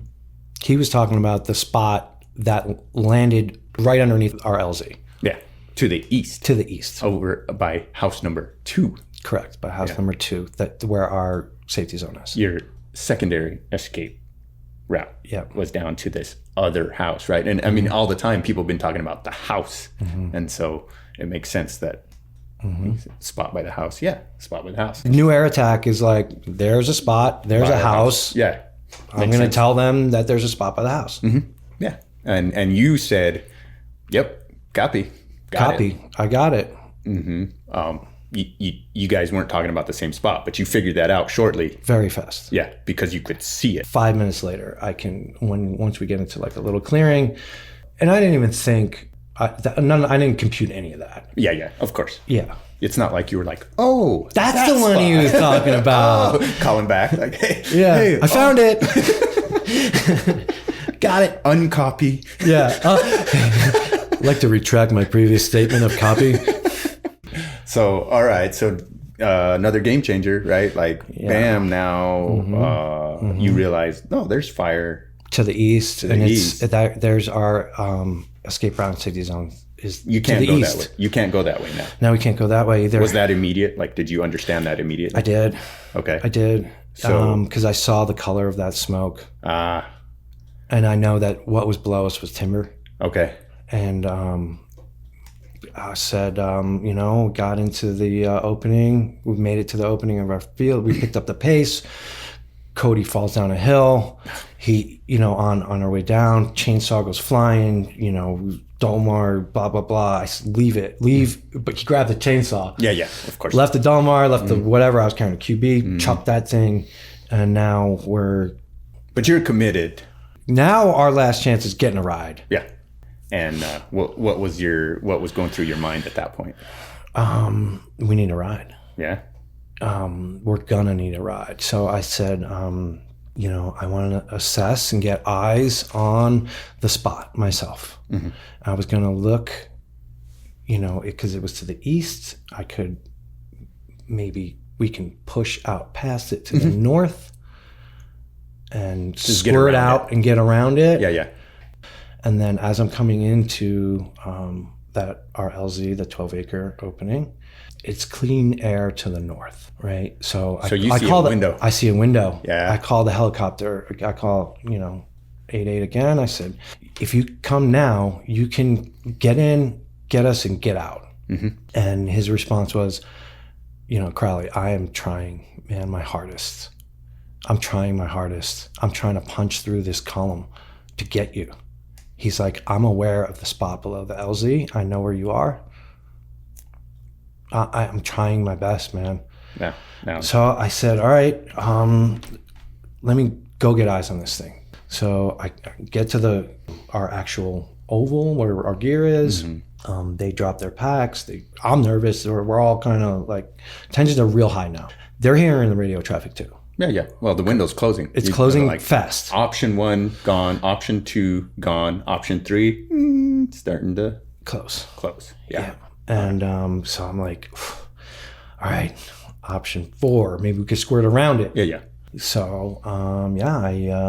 A: He was talking about the spot that landed right underneath our LZ.
B: Yeah, to the east.
A: To the east.
B: Over by house number 2.
A: Correct, by house number 2, where our safety zone is.
B: Your secondary escape route was down to this other house, right? And I mean, all the time people have been talking about the house. And so it makes sense that spot by the house. Yeah, spot by the house.
A: New Air Attack is like, there's a spot, there's a house.
B: Yeah.
A: I'm going to tell them that there's a spot by the house.
B: Yeah. And you said, "Yep, copy.
A: Copy. I got it."
B: You guys weren't talking about the same spot, but you figured that out shortly.
A: Very fast.
B: Yeah, because you could see it.
A: 5 minutes later, once we get into like a little clearing, and I didn't even think, I didn't compute any of that.
B: Yeah, of course.
A: Yeah.
B: It's not like you were like, "Oh,
A: that's the one he was talking about."
B: Calling back, like,
A: hey, I found it. Got it.
B: Uncopy.
A: Yeah. I'd like to retract my previous statement of copy.
B: So, all right. So, another game changer, right? Like, bam, now you realize, no, there's fire.
A: To the east. There's our escape route safety zone.
B: You can't go that way. You can't go that way now.
A: No, we can't go that way either.
B: Was that immediate? Like, did you understand that immediately?
A: I did.
B: Okay.
A: I did.
B: So,
A: because I saw the color of that smoke.
B: And
A: I know that what was below us was timber.
B: Okay.
A: And I said, got into the opening. We made it to the opening of our field. We picked up the pace. Cody falls down a hill. He, on our way down, chainsaw goes flying, Dolmar, blah, blah, blah. I said, leave. But he grabbed the chainsaw.
B: Yeah, of course.
A: Left the Dolmar, left the whatever. I was carrying a QB, chucked that thing. And now
B: But you're committed.
A: Now our last chance is getting a ride.
B: Yeah. And what was going through your mind at that point?
A: We need a ride.
B: Yeah.
A: We're gonna need a ride. So I said, I want to assess and get eyes on the spot myself. Mm-hmm. I was gonna look, because it was to the east. I could maybe we can push out past it to the north and just squirt out and get around it.
B: Yeah.
A: And then as I'm coming into that our LZ, the 12-acre opening, it's clean air to the north, right? So
B: you see a window.
A: I see a window.
B: Yeah.
A: I call the helicopter. I call, 88 again. I said, if you come now, you can get in, get us, and get out. Mm-hmm. And his response was, Crowley, I am trying, man, my hardest. I'm trying my hardest. I'm trying to punch through this column to get you. He's like, I'm aware of the spot below the LZ. I know where you are. I'm trying my best, man.
B: Yeah. No.
A: So I said, all right, let me go get eyes on this thing. So I get to our actual oval where our gear is. Mm-hmm. They drop their packs. I'm nervous. We're all kind of like, tensions are real high now. They're hearing the radio traffic too.
B: Yeah. Well, the window's closing.
A: It's closing fast.
B: Option 1 gone. Option 2 gone. Option 3 starting to
A: close.
B: Yeah.
A: And so I'm like, all right, option 4, maybe we could squirt around it.
B: Yeah.
A: So I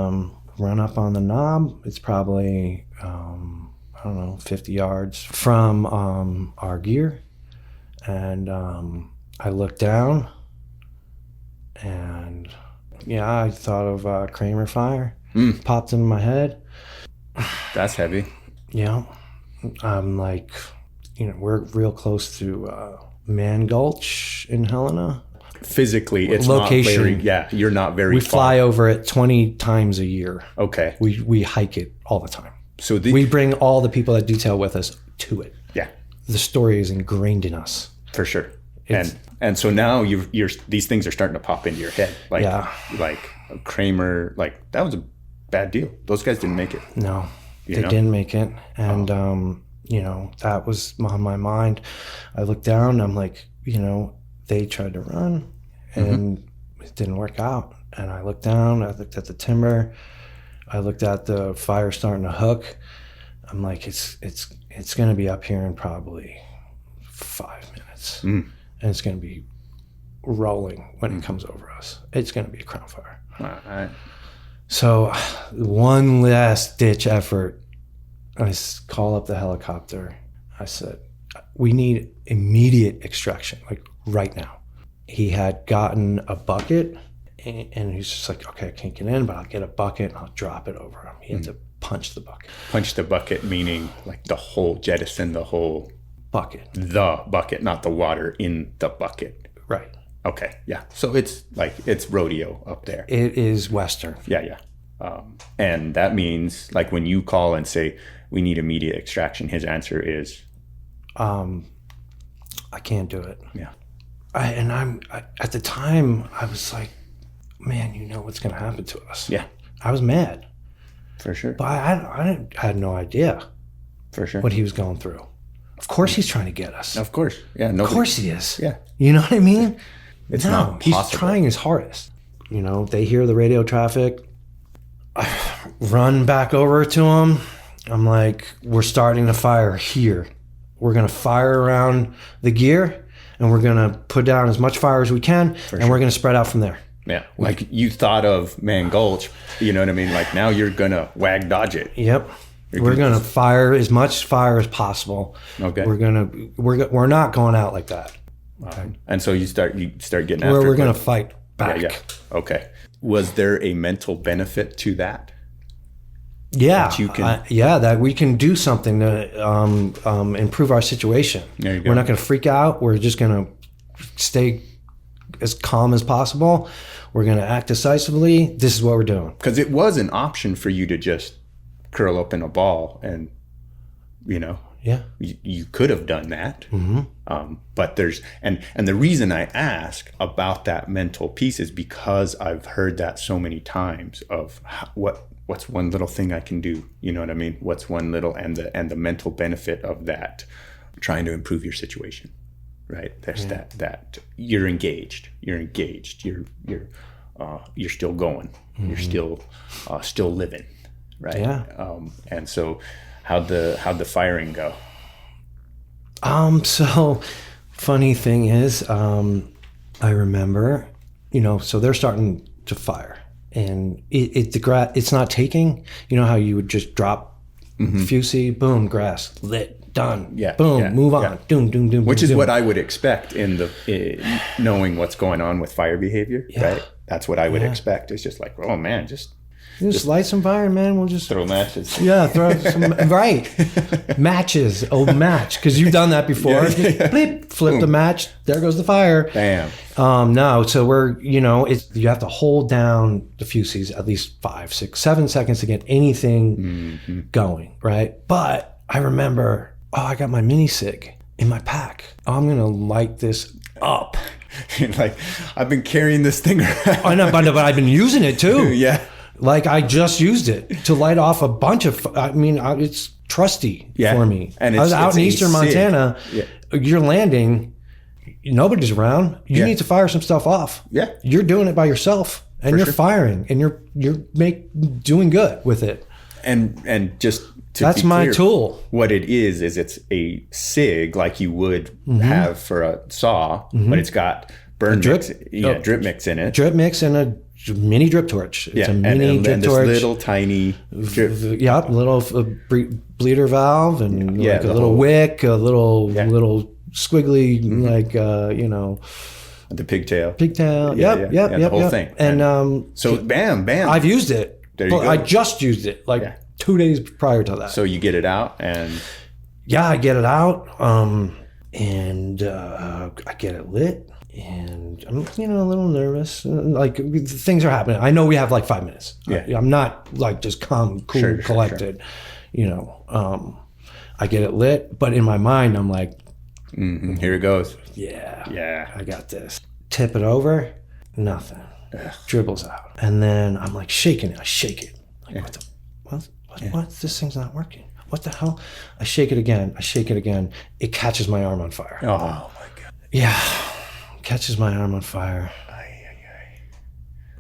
A: run up on the knob. It's probably 50 yards from our gear, and I look down. And I thought of Kramer Fire. Popped into my head.
B: That's heavy.
A: Yeah. I'm like, we're real close to Man Gulch in Helena.
B: Physically, it's
A: location.
B: Not very, you're not very
A: We
B: far.
A: fly over it 20 times a year.
B: Okay.
A: We hike it all the time.
B: So
A: we bring all the people that detail with us to it.
B: Yeah.
A: The story is ingrained in us.
B: For sure. And so now you're these things are starting to pop into your head. Like Kramer, like that was a bad deal. Those guys didn't make it.
A: No, they didn't make it. And, that was on my mind. I looked down, I'm like, they tried to run and it didn't work out. And I looked down, I looked at the timber, I looked at the fire starting to hook. I'm like, it's going to be up here in probably 5 minutes. And it's going to be rolling when it comes over us. It's going to be a crown fire.
B: All right.
A: So one last ditch effort, I call up the helicopter. I said, we need immediate extraction, like right now. He had gotten a bucket and he's just like, okay, I can't get in, but I'll get a bucket and I'll drop it over him. He had to punch the bucket.
B: Punch the bucket, meaning like jettison the whole...
A: bucket.
B: The bucket, not the water in the bucket.
A: Right.
B: Okay. Yeah. So it's rodeo up there.
A: It is Western.
B: Yeah. And that means like when you call and say we need immediate extraction, his answer is,
A: I can't do it.
B: Yeah.
A: At the time I was like, man, what's going to happen to us.
B: Yeah.
A: I was mad.
B: For sure.
A: But I had no idea.
B: For sure.
A: What he was going through. Of course he's trying to get us.
B: Of course. Yeah.
A: Of course he is.
B: Yeah.
A: You know what I mean?
B: It's not
A: he's
B: possible.
A: trying his hardest. They hear the radio traffic. I run back over to him. I'm like, we're starting to fire here. We're going to fire around the gear and we're going to put down as much fire as we can and we're going to spread out from there.
B: Yeah. Like you thought of Man Gulch, you know what I mean? Like now you're going to dodge it.
A: Yep. We're going to fire as much fire as possible.
B: Okay.
A: We're not going out like that.
B: Okay. And so you start getting after it.
A: We're going to fight back.
B: Yeah. Okay. Was there a mental benefit to that?
A: Yeah.
B: That you can...
A: that we can do something to improve our situation.
B: There you go.
A: We're not going to freak out. We're just going to stay as calm as possible. We're going to act decisively. This is what we're doing.
B: Because it was an option for you to just curl up in a ball and,
A: Yeah.
B: you could have done that.
A: Mm-hmm.
B: But there's, and the reason I ask about that mental piece is because I've heard that so many times of what's one little thing I can do? You know what I mean? What's one little, and the mental benefit of that, trying to improve your situation, right? There's that you're engaged, you're still going, you're still living, right?
A: Yeah.
B: And so how'd the firing go?
A: So funny thing is, I remember, so they're starting to fire, and it's not taking, how you would just drop fusee, boom, grass, lit, done, boom, move on, doom, doom, doom.
B: Which is
A: doom.
B: what I would expect in knowing what's going on with fire behavior, right? That's what I would expect. It's just like, oh man, just
A: light some fire, man. We'll just
B: throw matches.
A: Yeah, throw some right matches. Oh, match, because you've done that before.
B: Yeah.
A: Bleep, flip the match. There goes the fire.
B: Bam.
A: No, so we're you have to hold down the fusees at least 5, 6, 7 seconds to get anything going, right? But I remember, I got my mini cig in my pack. I'm gonna light this up.
B: Like, I've been carrying this thing around.
A: I know, but I've been using it too.
B: Yeah.
A: Like, I just used it to light off a bunch of, it's trusty for me.
B: And
A: I was out in eastern Montana.
B: Yeah.
A: You're landing, nobody's around. You need to fire some stuff off.
B: Yeah.
A: You're doing it by yourself, and you're firing, and you're doing good with it.
B: And just to
A: that's
B: be
A: my
B: clear,
A: tool.
B: What it is it's a cig like you would have for a saw, but it's got burn mix, drip mix in it.
A: Drip mix and a mini drip torch. It's a mini drip torch.
B: This little tiny drip.
A: Little bleeder valve, and like a little wick, a little squiggly, like
B: the pigtail.
A: Yep.
B: The whole thing.
A: And
B: so bam.
A: I've used it.
B: There you go.
A: I just used it 2 days prior to that.
B: So you get it out, and
A: I get it out, and I get it lit. And I'm, a little nervous. Like, things are happening. I know we have 5 minutes.
B: Yeah.
A: I'm not just calm, cool, collected. I get it lit, but in my mind, I'm like,
B: here it goes.
A: Yeah, I got this. Tip it over, nothing. Dribbles out, and then I'm like shaking it. I shake it. Like, what? This thing's not working. What the hell? I shake it again. It catches my arm on fire.
B: Oh my God.
A: Yeah. Catches my arm on fire.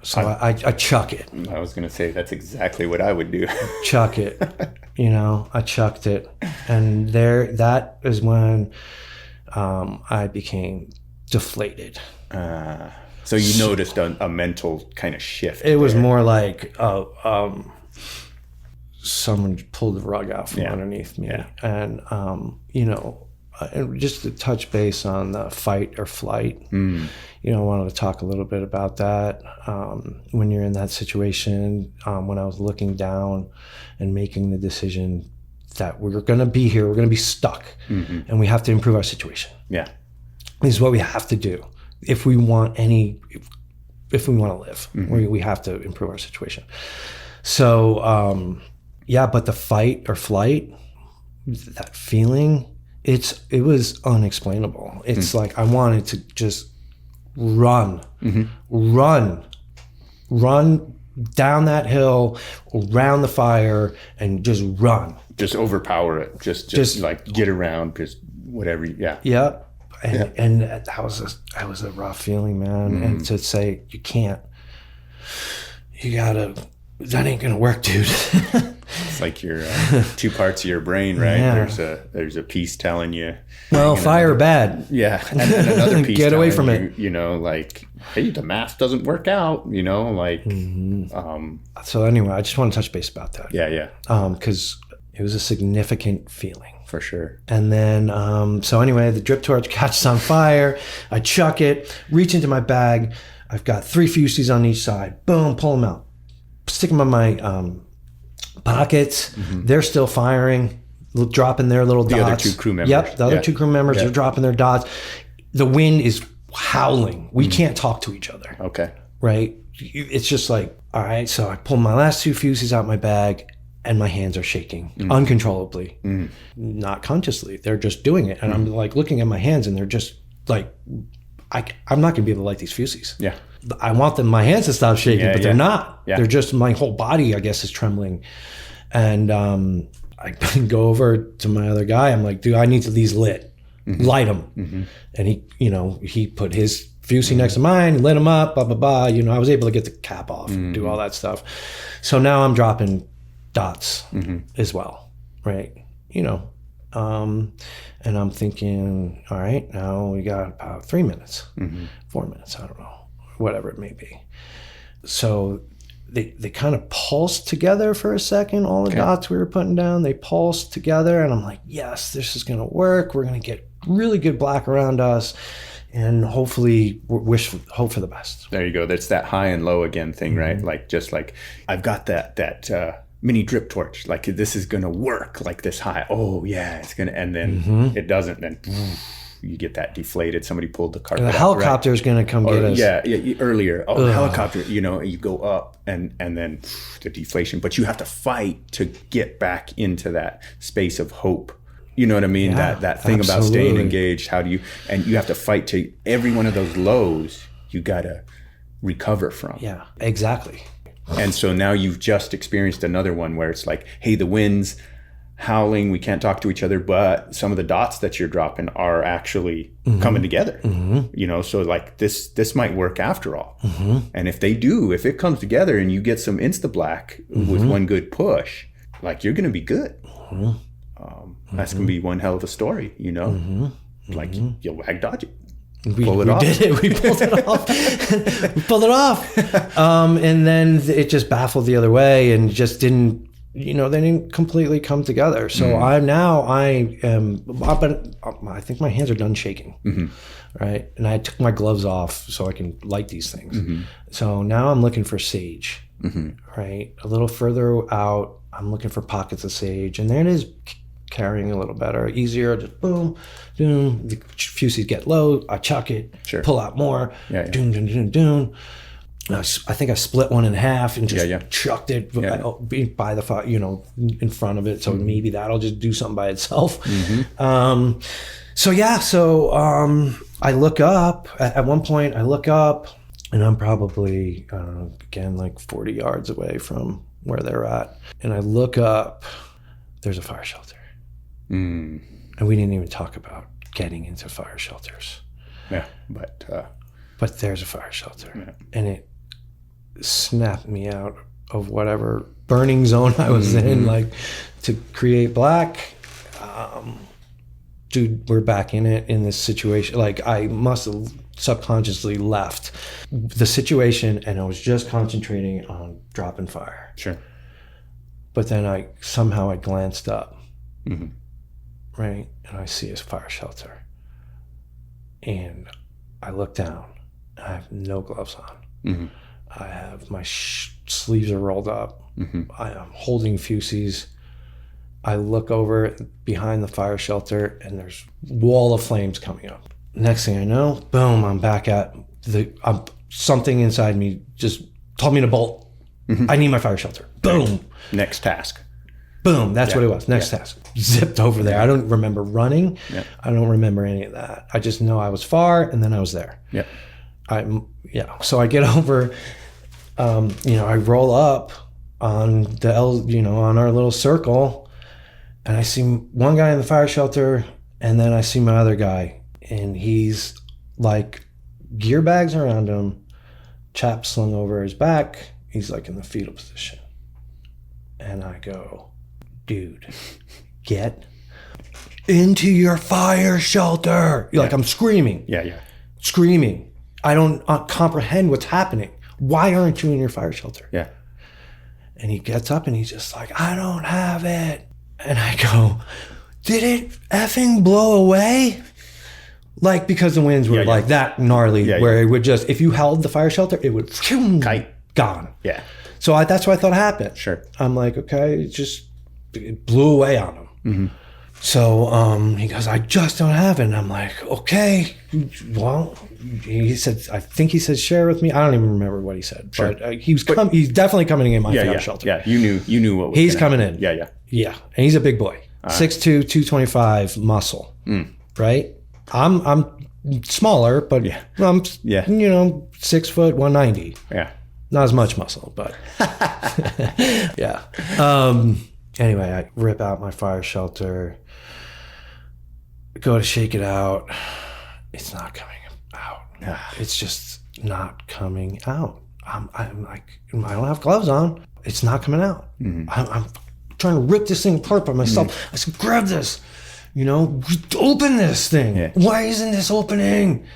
A: So I chuck it.
B: I was going to say that's exactly what I would do.
A: Chuck it. I chucked it. And that is when I became deflated.
B: So you noticed a mental kind of shift.
A: It was more like someone pulled the rug out from underneath me.
B: Yeah.
A: And, and just to touch base on the fight or flight, I wanted to talk a little bit about that. When you're in that situation, when I was looking down and making the decision that we're going to be here, we're going to be stuck, and we have to improve our situation.
B: Yeah.
A: This is what we have to do. If we want if we want to live, we have to improve our situation. So, but the fight or flight, that feeling, it was unexplainable. It's like I wanted to just run down that hill, around the fire, and just run.
B: Just overpower it. Just like get around, just whatever. Yeah.
A: Yep. And that was a rough feeling, man. And to say you can't, that ain't gonna work, dude.
B: It's like your 2 parts of your brain, right?
A: Yeah.
B: There's a piece telling you,
A: well, fire bad.
B: Yeah, and another piece
A: get away
B: telling
A: from
B: you,
A: it.
B: Like, hey, the math doesn't work out.
A: So anyway, I just want to touch base about that.
B: Yeah.
A: Because it was a significant feeling.
B: For sure.
A: And then, so anyway, the drip torch catches on fire. I chuck it, reach into my bag. I've got 3 fusees on each side. Boom, pull them out. Stick them in my pockets. They're still firing, dropping their little dots.
B: The other 2 crew members.
A: Yep, the other 2 crew members are dropping their dots. The wind is howling. We can't talk to each other.
B: Okay.
A: Right? It's just like, all right, so I pull my last 2 fuses out my bag and my hands are shaking uncontrollably, not consciously. They're just doing it. And I'm like looking at my hands and they're just like, I'm not going to be able to light these fuses.
B: Yeah.
A: I want my hands to stop shaking, but they're not.
B: Yeah.
A: They're just, my whole body, I guess, is trembling. And I go over to my other guy. I'm like, dude, I need these lit. Light them. And he put his fusee next to mine, lit them up, blah, blah, blah. I was able to get the cap off and do all that stuff. So now I'm dropping dots as well, right? And I'm thinking, all right, now we got about 3 minutes, 4 minutes, I don't know, whatever it may be. So they kind of pulsed together for a second. All the dots we were putting down, they pulsed together, and I'm like, yes, this is going to work. We're going to get really good black around us, and hopefully hope for the best.
B: There you go. That's that high and low again thing, right? Like, just like I've got that mini drip torch, like this is going to work, like this high. Oh yeah, it's going to, and then it doesn't. Then you get that deflated. Somebody pulled the carpet.
A: And the helicopter is going to come get us.
B: Yeah, earlier. Oh, the helicopter, you go up and then the deflation, but you have to fight to get back into that space of hope. You know what I mean?
A: Yeah,
B: that thing about staying engaged. How do you, and you have to fight to every one of those lows you got to recover from.
A: Yeah, exactly.
B: And so now you've just experienced another one where it's like, hey, the wind's howling, we can't talk to each other, but some of the dots that you're dropping are actually coming together. So like this might work after all. And if it comes together and you get some insta black with one good push, like you're going to be good. That's going to be one hell of a story, like you'll wag dodge it.
A: We did it. We pulled it off. We pulled it off. And then it just baffled the other way and just didn't, they didn't completely come together. So I think my hands are done shaking. Right. And I took my gloves off so I can light these things. So now I'm looking for sage. Right. A little further out, I'm looking for pockets of sage. And there it is, carrying a little better, easier, just boom, doom. The fuses get low, I chuck it, pull out more, doom, doom, doom, doom. I think I split one in half and just chucked it by the fire, in front of it. So maybe that'll just do something by itself. So I look up. At one point, I look up, and I'm probably, again, like 40 yards away from where they're at. And I look up, there's a fire shelter. And we didn't even talk about getting into fire shelters.
B: Yeah,
A: but there's a fire shelter, and it snapped me out of whatever burning zone I was in, like to create black. Dude, we're back in it in this situation. Like I must have subconsciously left the situation, and I was just concentrating on dropping fire.
B: Sure.
A: But then I glanced up. Right, and I see his fire shelter, and I look down. I have no gloves on. I have my sleeves are rolled up. I am holding fuses. I look over behind the fire shelter, and there's wall of flames coming up. Next thing I know, boom! I'm back at something inside me just told me to bolt. I need my fire shelter. Boom!
B: Next task.
A: Boom, that's what it was. Next task. Zipped over there. I don't remember running. I don't remember any of that. I just know I was far, and then I was there. So I get over, I roll up on on our little circle, and I see one guy in the fire shelter, and then I see my other guy, and he's like gear bags around him, chap slung over his back. He's like in the fetal position. And I go, dude, get into your fire shelter. Like I'm screaming. Screaming. I don't comprehend what's happening. Why aren't you in your fire shelter? And he gets up and he's just like, I don't have it. And I go, did it effing blow away? Like, because the winds were like that gnarly where it would just, if you held the fire shelter, it would kite. Gone. So that's what I thought happened.
B: Sure.
A: I'm like, okay, it blew away on him. So he goes, I just don't have it. And I'm like, okay, well, he said, I think he said share with me. I don't even remember what he said,
B: Sure.
A: but he's definitely coming in my fire shelter.
B: Yeah, you knew what was
A: He's
B: gonna
A: coming
B: happen.
A: in.
B: Yeah.
A: Yeah, and he's a big boy, 6'2", 225 muscle, right? I'm smaller, but I'm 6 foot, 190.
B: Yeah.
A: Not as much muscle, but yeah. Anyway, I rip out my fire shelter, go to shake it out. It's not coming out. It's just not coming out. I'm like, I don't have gloves on. It's not coming out. I'm trying to rip this thing apart by myself. I said, grab this, open this thing.
B: Yeah.
A: Why isn't this opening?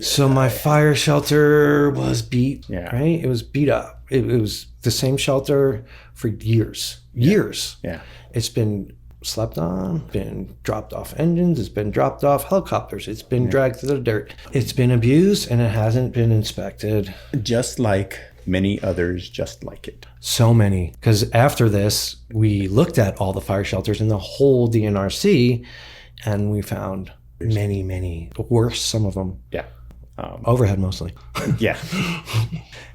A: So my fire shelter was beat, right? It was beat up. It was the same shelter for years. Yeah. It's been slept on, been dropped off engines, it's been dropped off helicopters, it's been dragged through the dirt. It's been abused and it hasn't been inspected.
B: Just like many others just like it.
A: So many. Because after this, we looked at all the fire shelters in the whole DNRC and we found many, many worse, some of them.
B: Yeah.
A: Overhead mostly.
B: Yeah.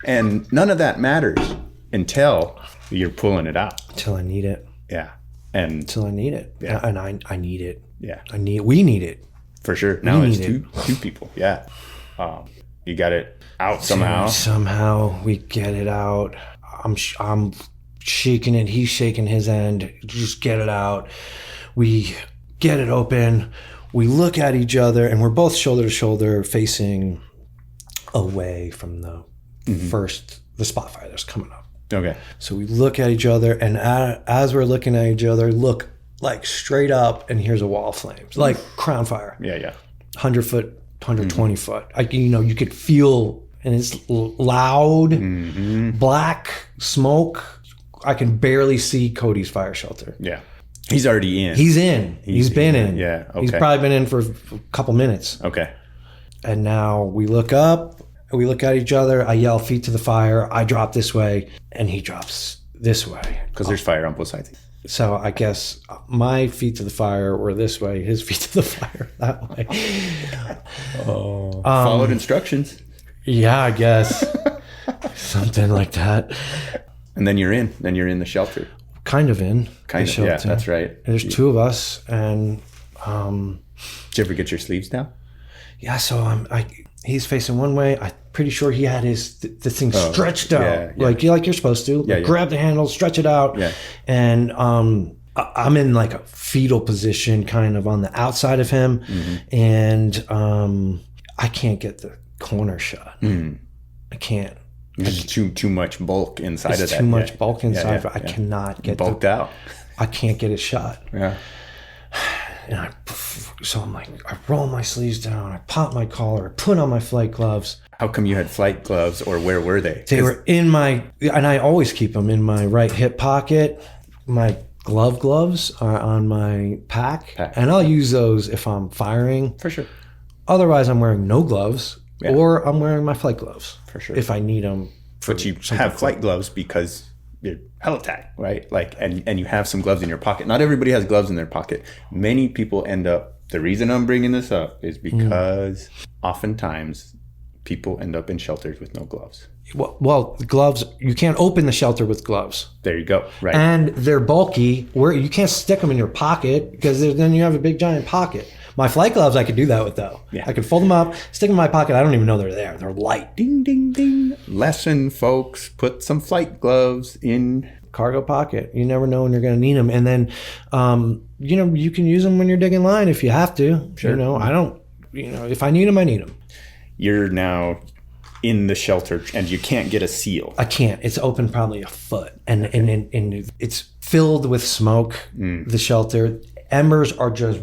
B: And none of that matters until you're pulling it out.
A: Until I need it.
B: Yeah. And
A: Until I need it.
B: Yeah.
A: And I need it.
B: yeah,
A: We need it.
B: for sure. Now it's
A: need
B: two people. Yeah. You got it out somehow.
A: Somehow we get it out. I'm shaking it. He's shaking his end. Just get it out. We get it open. We look at each other, and we're both shoulder to shoulder, facing away from the the spot fire that's coming up.
B: Okay.
A: So we look at each other, and as we're looking at each other, look like straight up, and here's a wall of flames, like crown fire.
B: Yeah.
A: 100 foot, 120 foot. You could feel, and it's loud, black smoke. I can barely see Cody's fire shelter.
B: Yeah. He's already in.
A: He's in. He's been in.
B: Yeah. Okay.
A: He's probably been in for a couple minutes.
B: Okay.
A: And now we look up, we look at each other. I yell, feet to the fire. I drop this way, and he drops this way.
B: Because there's fire on both sides.
A: So I guess my feet to the fire were this way, his feet to the fire that way.
B: Followed instructions.
A: Yeah, I guess. Something like that.
B: And then you're in. Then you're in the shelter.
A: Kind of in.
B: Kind
A: the
B: of. Yeah,
A: shelter.
B: that's right.
A: There's two of us, and
B: Did you ever get your sleeves down?
A: yeah. So he's facing one way. I'm pretty sure he had the thing stretched out,
B: yeah.
A: like you're supposed to.
B: Yeah.
A: Grab the handle, stretch it out.
B: Yeah.
A: And I'm in like a fetal position, kind of on the outside of him, and I can't get the corner shut. I can't.
B: There's too much bulk inside of that.
A: It's too much bulk inside.
B: Yeah.
A: I cannot get
B: bulked out.
A: I can't get it shut.
B: Yeah.
A: And so I'm like, I roll my sleeves down, I pop my collar, I put on my flight gloves.
B: How come you had flight gloves, or where were they?
A: They were in and I always keep them in my right hip pocket. My gloves are on my pack. And I'll use those if I'm firing.
B: For sure.
A: Otherwise, I'm wearing no gloves, or I'm wearing my flight gloves.
B: For sure.
A: If I need them.
B: But you have flight gloves because you're heli-tac, right? Like, and you have some gloves in your pocket. Not everybody has gloves in their pocket. Many people end up, the reason I'm bringing this up is because oftentimes people end up in shelters with no gloves.
A: Well, gloves, you can't open the shelter with gloves.
B: There you go. Right.
A: And they're bulky, where you can't stick them in your pocket, because then you have a big giant pocket. My flight gloves, I could do that with, though.
B: Yeah.
A: I could fold them up, stick them in my pocket. I don't even know they're there. They're light.
B: Ding, ding, ding. Lesson, folks. Put some flight gloves in.
A: Cargo pocket. You never know when you're going to need them. And then, you can use them when you're digging line if you have to.
B: Sure.
A: I don't, if I need them, I need them.
B: You're now in the shelter and you can't get a seal.
A: I can't. It's open probably a foot. And it's filled with smoke, the shelter. Embers are just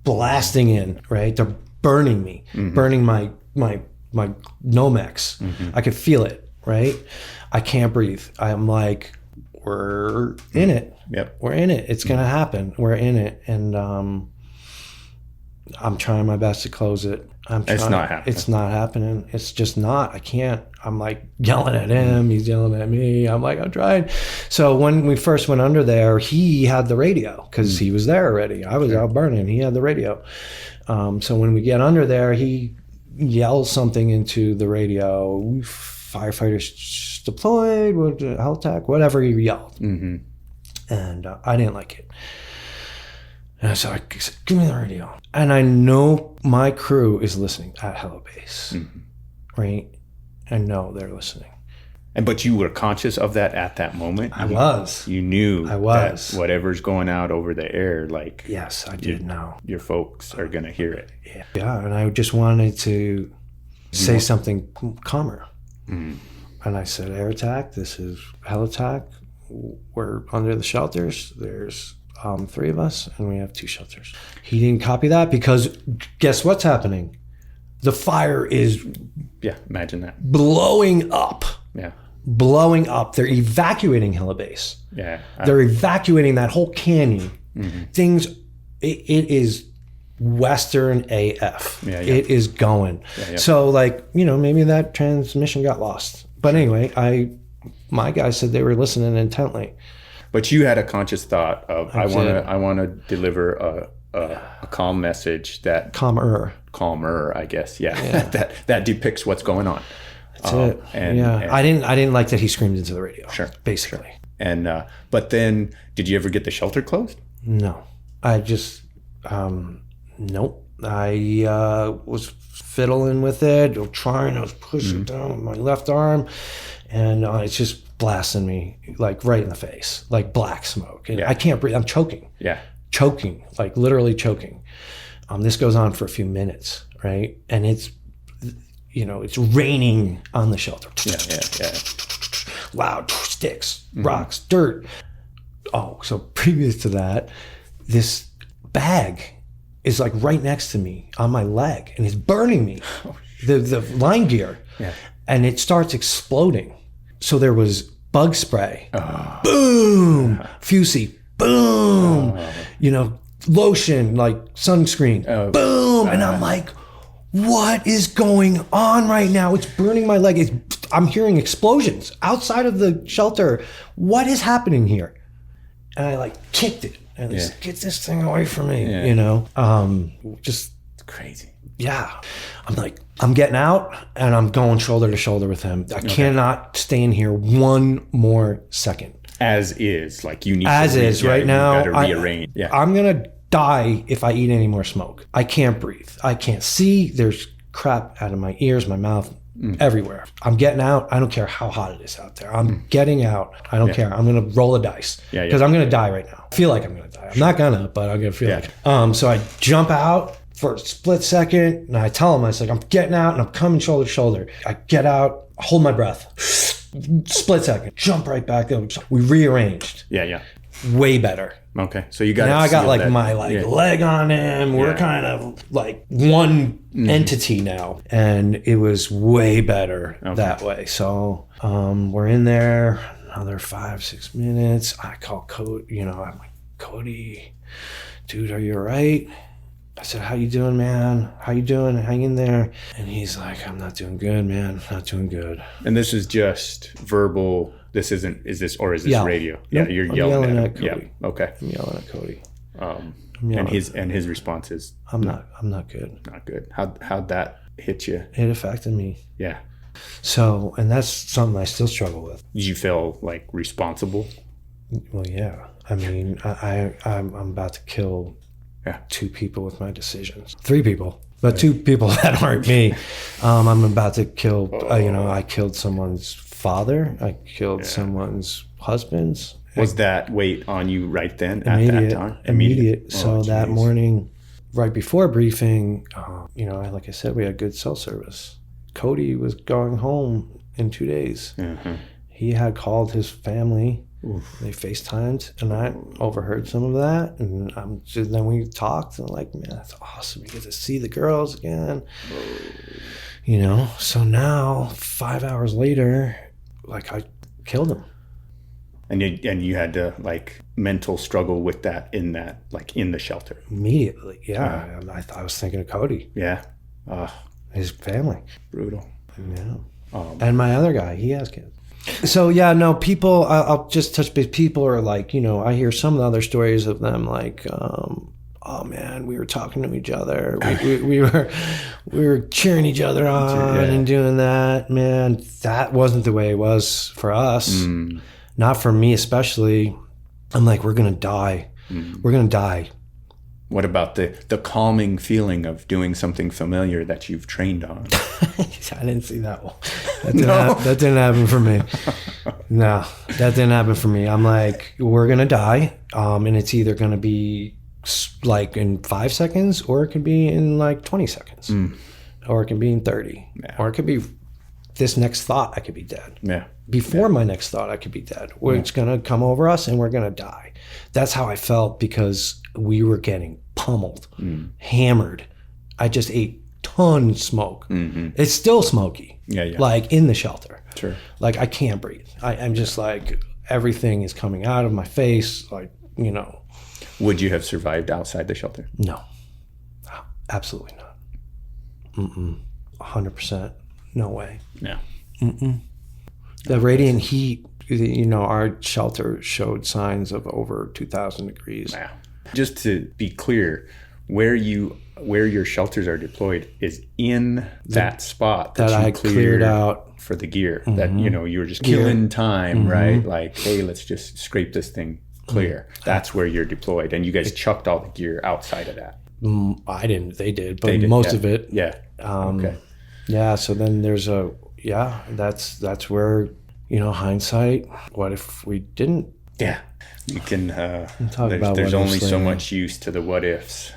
A: blasting in, right? They're burning me, burning my Nomex. I could feel it, right? I can't breathe. I'm like, we're in it.
B: Yep.
A: We're in it. It's going to happen. We're in it. And I'm trying my best to close it.
B: It's not happening.
A: It's not happening. It's just not. I can't. I'm like yelling at him. He's yelling at me. I'm like, I'm trying. So when we first went under there, he had the radio because he was there already. I was out burning. He had the radio. So when we get under there, he yells something into the radio. Firefighters deployed, health tech, whatever he yelled. Mm-hmm. And I didn't like it. And so I said, give me the radio. And I know my crew is listening at Hello Base, right? I know they're listening.
B: But you were conscious of that at that moment?
A: I was.
B: You knew
A: I was.
B: that whatever's going out over the air, like...
A: Yes, I did know.
B: Your folks are going to hear it.
A: Yeah, and I just wanted to say something calmer. Mm. And I said, air attack, this is hell attack. We're under the shelters. There's 3 of us, and we have 2 shelters. He didn't copy that because guess what's happening? The fire is...
B: Yeah, imagine that.
A: Blowing up.
B: Yeah.
A: Blowing up. They're evacuating Hella Base.
B: Yeah.
A: They're evacuating that whole canyon. Mm-hmm. Things, it is Western AF.
B: Yeah.
A: It is going. Yeah. So maybe that transmission got lost. But anyway, my guys said they were listening intently.
B: But you had a conscious thought of, I want to deliver a calm message that... Calmer, I guess. Yeah. that depicts what's going on.
A: That's it. And I didn't like that he screamed into the radio.
B: Sure.
A: Basically.
B: Sure. And but then, did you ever get the shelter closed?
A: No. I just nope. I was fiddling with it, I was pushing down with my left arm, and it's just blasting me like right in the face, like black smoke. And I can't breathe. I'm choking.
B: Yeah. Choking,
A: like literally choking. This goes on for a few minutes, right? And it's raining on the shelter.
B: Yeah.
A: Loud sticks, rocks, dirt. Oh, so previous to that, this bag is like right next to me on my leg, and it's burning me. The line gear, and it starts exploding. So there was bug spray, boom, Fusey, boom, lotion, like sunscreen, boom, and I'm like, what is going on right now? It's burning my leg. I'm hearing explosions outside of the shelter. What is happening here? And I kicked it and get this thing away from me, just
B: crazy.
A: Yeah. I'm getting out and I'm going shoulder to shoulder with him. I cannot stay in here one more second.
B: As is, you need
A: as to is right now.
B: You gotta rearrange.
A: I'm gonna die if I eat any more smoke. I can't breathe. I can't see. There's crap out of my ears, my mouth, everywhere. I'm getting out. I don't care how hot it is out there. I'm getting out. I don't care. I'm gonna roll a dice because I'm gonna die right now. I feel like I'm gonna die. I'm not gonna, but I'm gonna feel like it. So I jump out for a split second and I tell him, I'm getting out and I'm coming shoulder to shoulder. I get out, hold my breath. Split second, jump right back up. We rearranged.
B: Yeah.
A: Way better.
B: Okay, so you got
A: now I got my leg on him. We're kind of like one entity now, and it was way better that way. So we're in there another 5-6 minutes. I call Cody. I'm like, Cody, dude, are you all right? I said, how you doing, man? How you doing? Hang in there. And he's like, I'm not doing good, man. Not doing good.
B: And this is just verbal. Is this radio?
A: Nope.
B: Yeah, you're yelling at
A: Cody.
B: Yeah. Okay.
A: I'm yelling at Cody.
B: And his response is,
A: I'm not good.
B: Not good. How'd that hit you?
A: It affected me.
B: Yeah.
A: So, and that's something I still struggle with.
B: Did you feel responsible?
A: Well, yeah. I mean, I'm about to kill 2 people with my decisions. 3 people, but 2 people that aren't me. I'm about to kill, I killed someone's father. I killed someone's husband's.
B: Was that weight on you right then at that time?
A: Immediate. So that morning, right before briefing, like I said, we had good cell service. Cody was going home in 2 days. Mm-hmm. He had called his family. Oof. They FaceTimed, and I overheard some of that, and then we talked, and man, that's awesome. You get to see the girls again. So now 5 hours later, I killed him.
B: And you had to like mental struggle with that in the shelter.
A: Immediately, yeah. I was thinking of Cody.
B: Yeah.
A: His family.
B: Brutal.
A: Yeah. And my other guy, he has kids. So yeah, no, people, I'll just touch base. People are like, I hear some of the other stories of them like, oh man, we were talking to each other. We were cheering each other on and doing that. Man, that wasn't the way it was for us. Not for me especially. I'm like, we're gonna die. We're gonna die.
B: What about the calming feeling of doing something familiar that you've trained on?
A: I didn't see that one. That didn't happen for me. No, that didn't happen for me. I'm like, we're gonna die, and it's either gonna be like in 5 seconds, or it could be in like 20 seconds, or it can be in 30, or it could be this next thought. I could be dead.
B: Yeah.
A: Before my next thought, I could be dead. It's gonna come over us, and we're gonna die. That's how I felt, because we were getting pummeled, hammered. I just ate ton smoke. It's still smoky.
B: Yeah.
A: Like in the shelter.
B: Sure.
A: Like I can't breathe. I'm just like, everything is coming out of my face. Like,
B: Would you have survived outside the shelter?
A: No, absolutely not. 100%. No way.
B: Yeah.
A: The radiant heat, our shelter showed signs of over 2,000 degrees.
B: Wow. Just to be clear, where your shelters are deployed is in that spot that
A: I
B: you
A: cleared out
B: for the gear. That you were just killing time, right? Like, hey, let's just scrape this thing clear. That's where you're deployed, and you guys chucked all the gear outside of that.
A: I didn't. They did, but most of it.
B: Yeah. Okay.
A: Yeah. So then there's that's where hindsight. What if we didn't?
B: Yeah. You can. There's only so much use to the what ifs.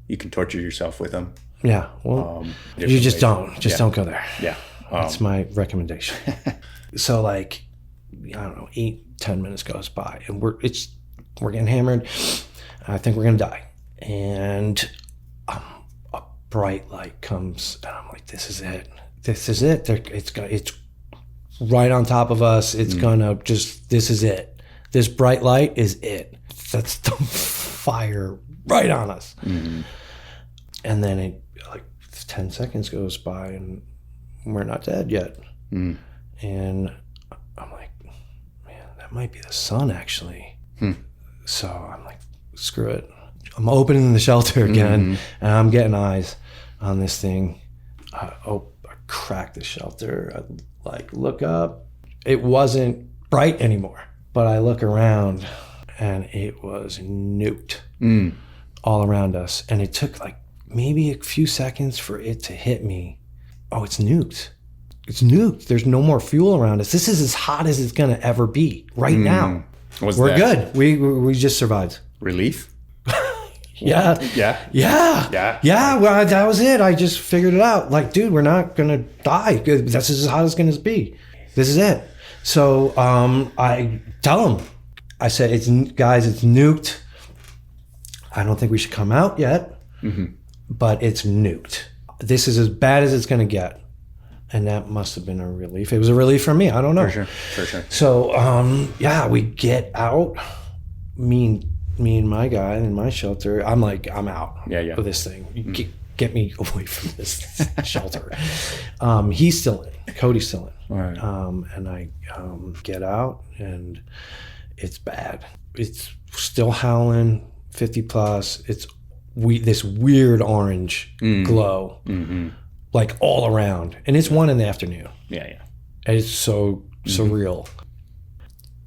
B: You can torture yourself with them.
A: Yeah. Well, you just don't go there.
B: Yeah.
A: That's my recommendation. So like, I don't know, 8-10 minutes goes by, and we're getting hammered. I think we're gonna die, and a bright light comes, and I'm like, this is it. This is it. It's right on top of us. It's gonna this is it. This bright light is it. That's the fire right on us. And then it, like 10 seconds goes by, and we're not dead yet. And I'm like, man, that might be the sun actually. So I'm like, screw it. I'm opening the shelter again, and I'm getting eyes on this thing. I crack the shelter. I like look up. It wasn't bright anymore, but I look around, and it was nuked all around us. And it took like maybe a few seconds for it to hit me. Oh, it's nuked. It's nuked. There's no more fuel around us. This is as hot as it's gonna ever be right now. We're good. We just survived.
B: Relief?
A: Yeah. Well, that was it. I just figured it out. Like, dude, we're not gonna die. That's as hot as it's gonna be. This is it. So I tell them, I said, guys, it's nuked. I don't think we should come out yet, but it's nuked. This is as bad as it's gonna get. And that must have been a relief. It was a relief for me. I don't know.
B: For sure.
A: So, we get out. Me and my guy in my shelter. I'm like, I'm out of this thing. Get me away from this shelter. He's still in. Cody's still in.
B: All right.
A: And I get out, and it's bad. It's still howling, 50 plus. It's this weird orange glow. Like all around, and it's 1 PM.
B: Yeah.
A: And it's so surreal.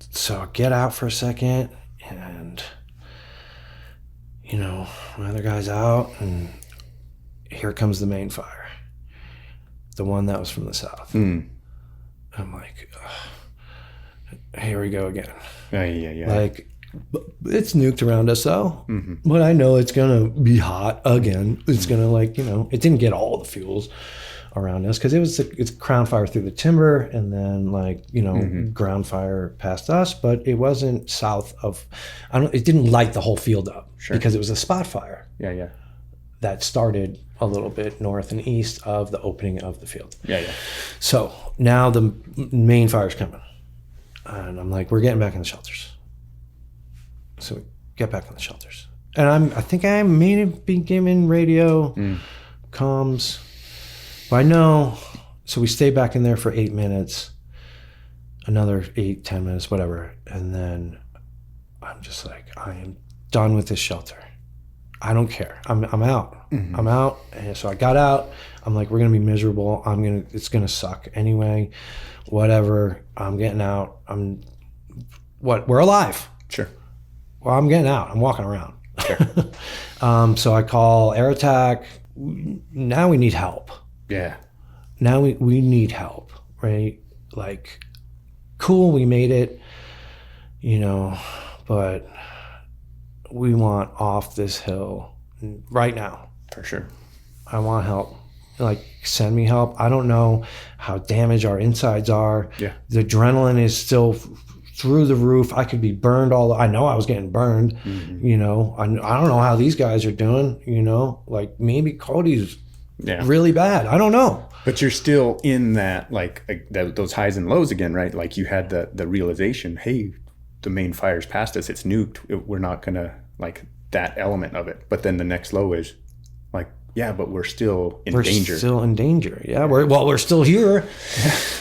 A: So I get out for a second, and my other guy's out, and here comes the main fire, the one that was from the south. I'm like, here we go again.
B: Yeah.
A: Like, it's nuked around us though, but I know it's gonna be hot again. It's gonna it didn't get all the fuels around us, because it's ground fire through the timber, and then ground fire past us, but it wasn't south of. It didn't light the whole field up, because it was a spot fire.
B: Yeah.
A: That started a little bit north and east of the opening of the field.
B: Yeah.
A: So now the main fire's coming. And I'm like, we're getting back in the shelters. So we get back in the shelters. And I think I may have been given radio comms. But I know, so we stay back in there for 8 minutes, another 8-10 minutes, whatever. And then I'm just like, I am done with this shelter. I don't care. I'm out. Mm-hmm. I'm out. And so I got out. I'm like, we're gonna be miserable. It's gonna suck anyway. Whatever. I'm getting out. We're alive.
B: Sure.
A: Well, I'm getting out. I'm walking around.
B: Sure.
A: So I call Air Attack. Now we need help.
B: Yeah.
A: Now we need help, right? Like, cool, we made it, but we want off this hill right now.
B: For sure.
A: I want help. Like, send me help. I don't know how damaged our insides are.
B: Yeah.
A: The adrenaline is still through the roof. I could be burned I know I was getting burned. Mm-hmm. I don't know how these guys are doing, like maybe Cody's really bad. I don't know.
B: But you're still in that, those highs and lows again, right? Like you had the realization, hey, the main fire's past us. It's nuked. We're not going to, that element of it. But then the next low is but we're still in danger. We're still in danger.
A: Yeah. We're still here.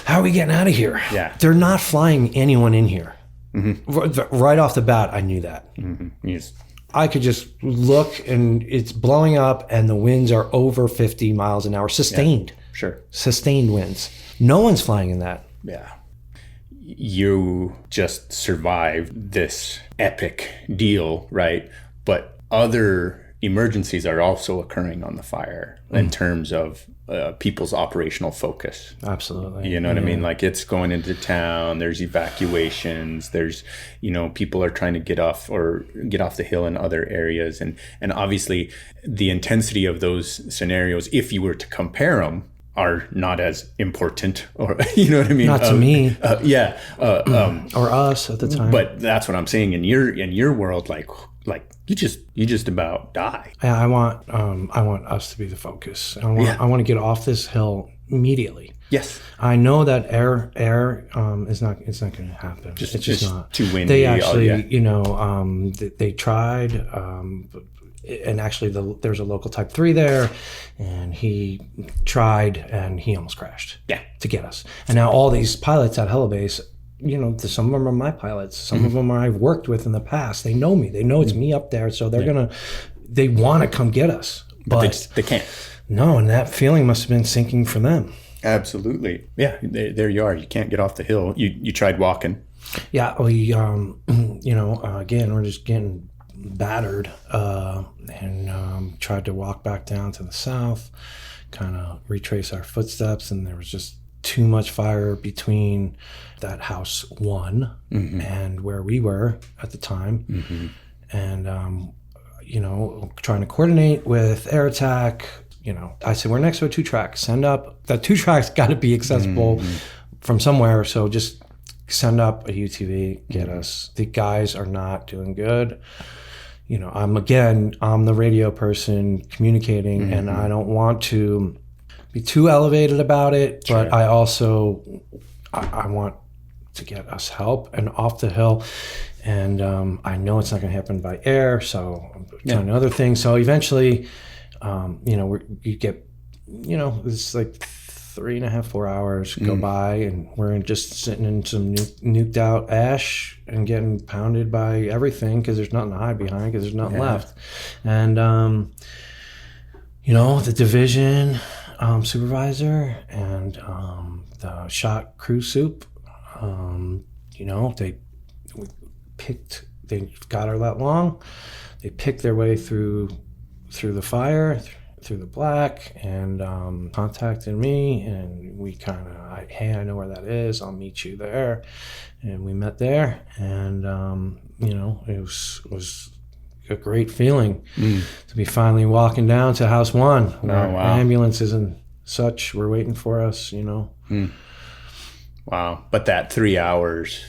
A: How are we getting out of here?
B: Yeah.
A: They're not flying anyone in here. Mm-hmm. Right off the bat, I knew that.
B: Mm-hmm. Yes.
A: I could just look and it's blowing up and the winds are over 50 miles an hour. Sustained.
B: Yeah, sure.
A: Sustained winds. No one's flying in that.
B: Yeah. You just survived this epic deal, right? But other emergencies are also occurring on the fire in terms of people's operational focus.
A: Absolutely.
B: You know what I mean? Like it's going into town, there's evacuations, there's, people are trying to get off the hill in other areas. And obviously the intensity of those scenarios, if you were to compare them, are not as important, or you know what I mean?
A: Not to me.
B: Or
A: us at the time.
B: But that's what I'm saying. In your world, like you just about die.
A: Yeah, I want us to be the focus. I want to get off this hill immediately.
B: Yes.
A: I know that air is not going to happen. It's just not
B: too windy.
A: They actually, they tried, and actually there's a local Type 3 there, and he tried and he almost crashed.
B: Yeah.
A: To get us. And now all these pilots at Helibase, some of them are my pilots. Some of them I've worked with in the past. They know me. They know it's me up there. So they want to come get us.
B: But they can't.
A: No, and that feeling must have been sinking for them.
B: Absolutely. Yeah, there you are. You can't get off the hill. You tried walking.
A: Yeah, we, again, we're just getting battered and tried to walk back down to the south, kind of retrace our footsteps, and there was just too much fire between that house one and where we were at the time. And trying to coordinate with Air Attack. I said, we're next to a 2-track. Send up. That 2-track's got to be accessible from somewhere. So just send up a UTV, get us. The guys are not doing good. I'm the radio person communicating, and I don't want to be too elevated about it, but sure. I also, I want to get us help and off the hill. And I know it's not going to happen by air, so I'm trying other things. So eventually, you get, it's like 3.5, 4 hours go by, and we're just sitting in some nuked out ash and getting pounded by everything because there's nothing to hide behind, because there's nothing left. And, the division supervisor and the shot crew soup, they got her that long. They picked their way through the fire, through the black, and contacted me, and we kind of, hey, I know where that is, I'll meet you there. And we met there, and it was a great feeling to be finally walking down to house one, where ambulances and such were waiting for us.
B: Wow. But that 3 hours,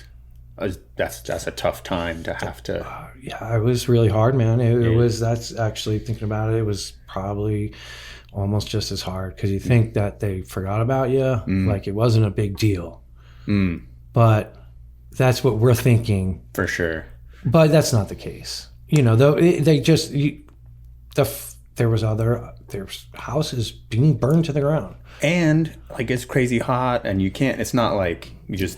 B: that's a tough time to have to.
A: It was really hard, man. It was. That's actually, thinking about it, it was probably almost just as hard, because you think that they forgot about you, like it wasn't a big deal, but That's what we're thinking.
B: For sure.
A: But that's not the case. Though there's houses being burned to the ground.
B: And like it's crazy hot, and it's not like you just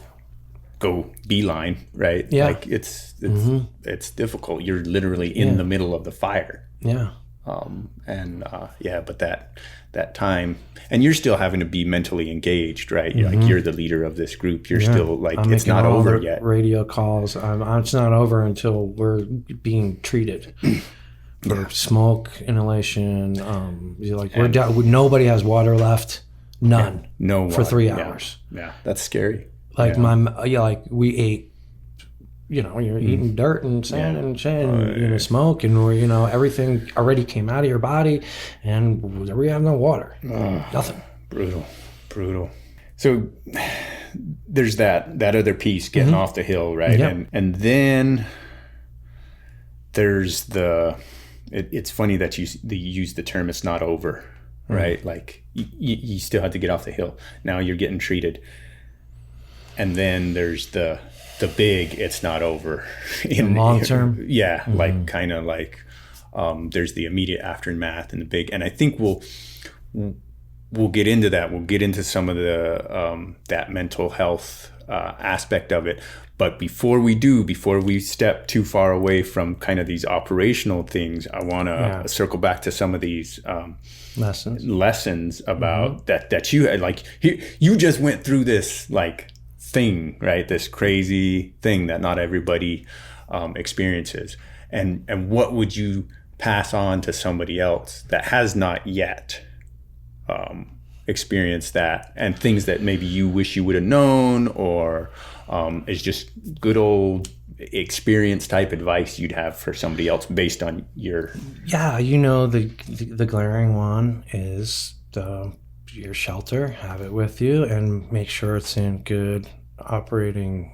B: go beeline, right?
A: Yeah.
B: Like it's difficult. You're literally in the middle of the fire.
A: Yeah.
B: But that time, and you're still having to be mentally engaged, right? Like you're the leader of this group. You're still like, it's not over yet.
A: Radio calls. It's not over until we're being treated. For smoke inhalation. Nobody has water left. None.
B: No water.
A: For 3 hours.
B: Yeah, that's scary.
A: Like we ate. You're eating dirt and sand and shit, and smoke, and everything already came out of your body, and we have no water, nothing.
B: Brutal. So there's that other piece getting off the hill, right? Yep. And then there's it's funny that you use the term "it's not over," right? Like you still have to get off the hill. Now you're getting treated, and then there's the big "it's not over" in
A: long term.
B: Yeah, like kind of like there's the immediate aftermath and the big, and I think we'll get into that. We'll get into some of the that mental health aspect of it. But before we step too far away from kind of these operational things, I want to circle back to some of these lessons about that you had. Like you just went through this like thing, right? This crazy thing that not everybody experiences. And what would you pass on to somebody else that has not yet experienced that, and things that maybe you wish you would have known, or is just good old experience type advice you'd have for somebody else based on your...
A: Yeah, the glaring one is your shelter. Have it with you and make sure it's in good operating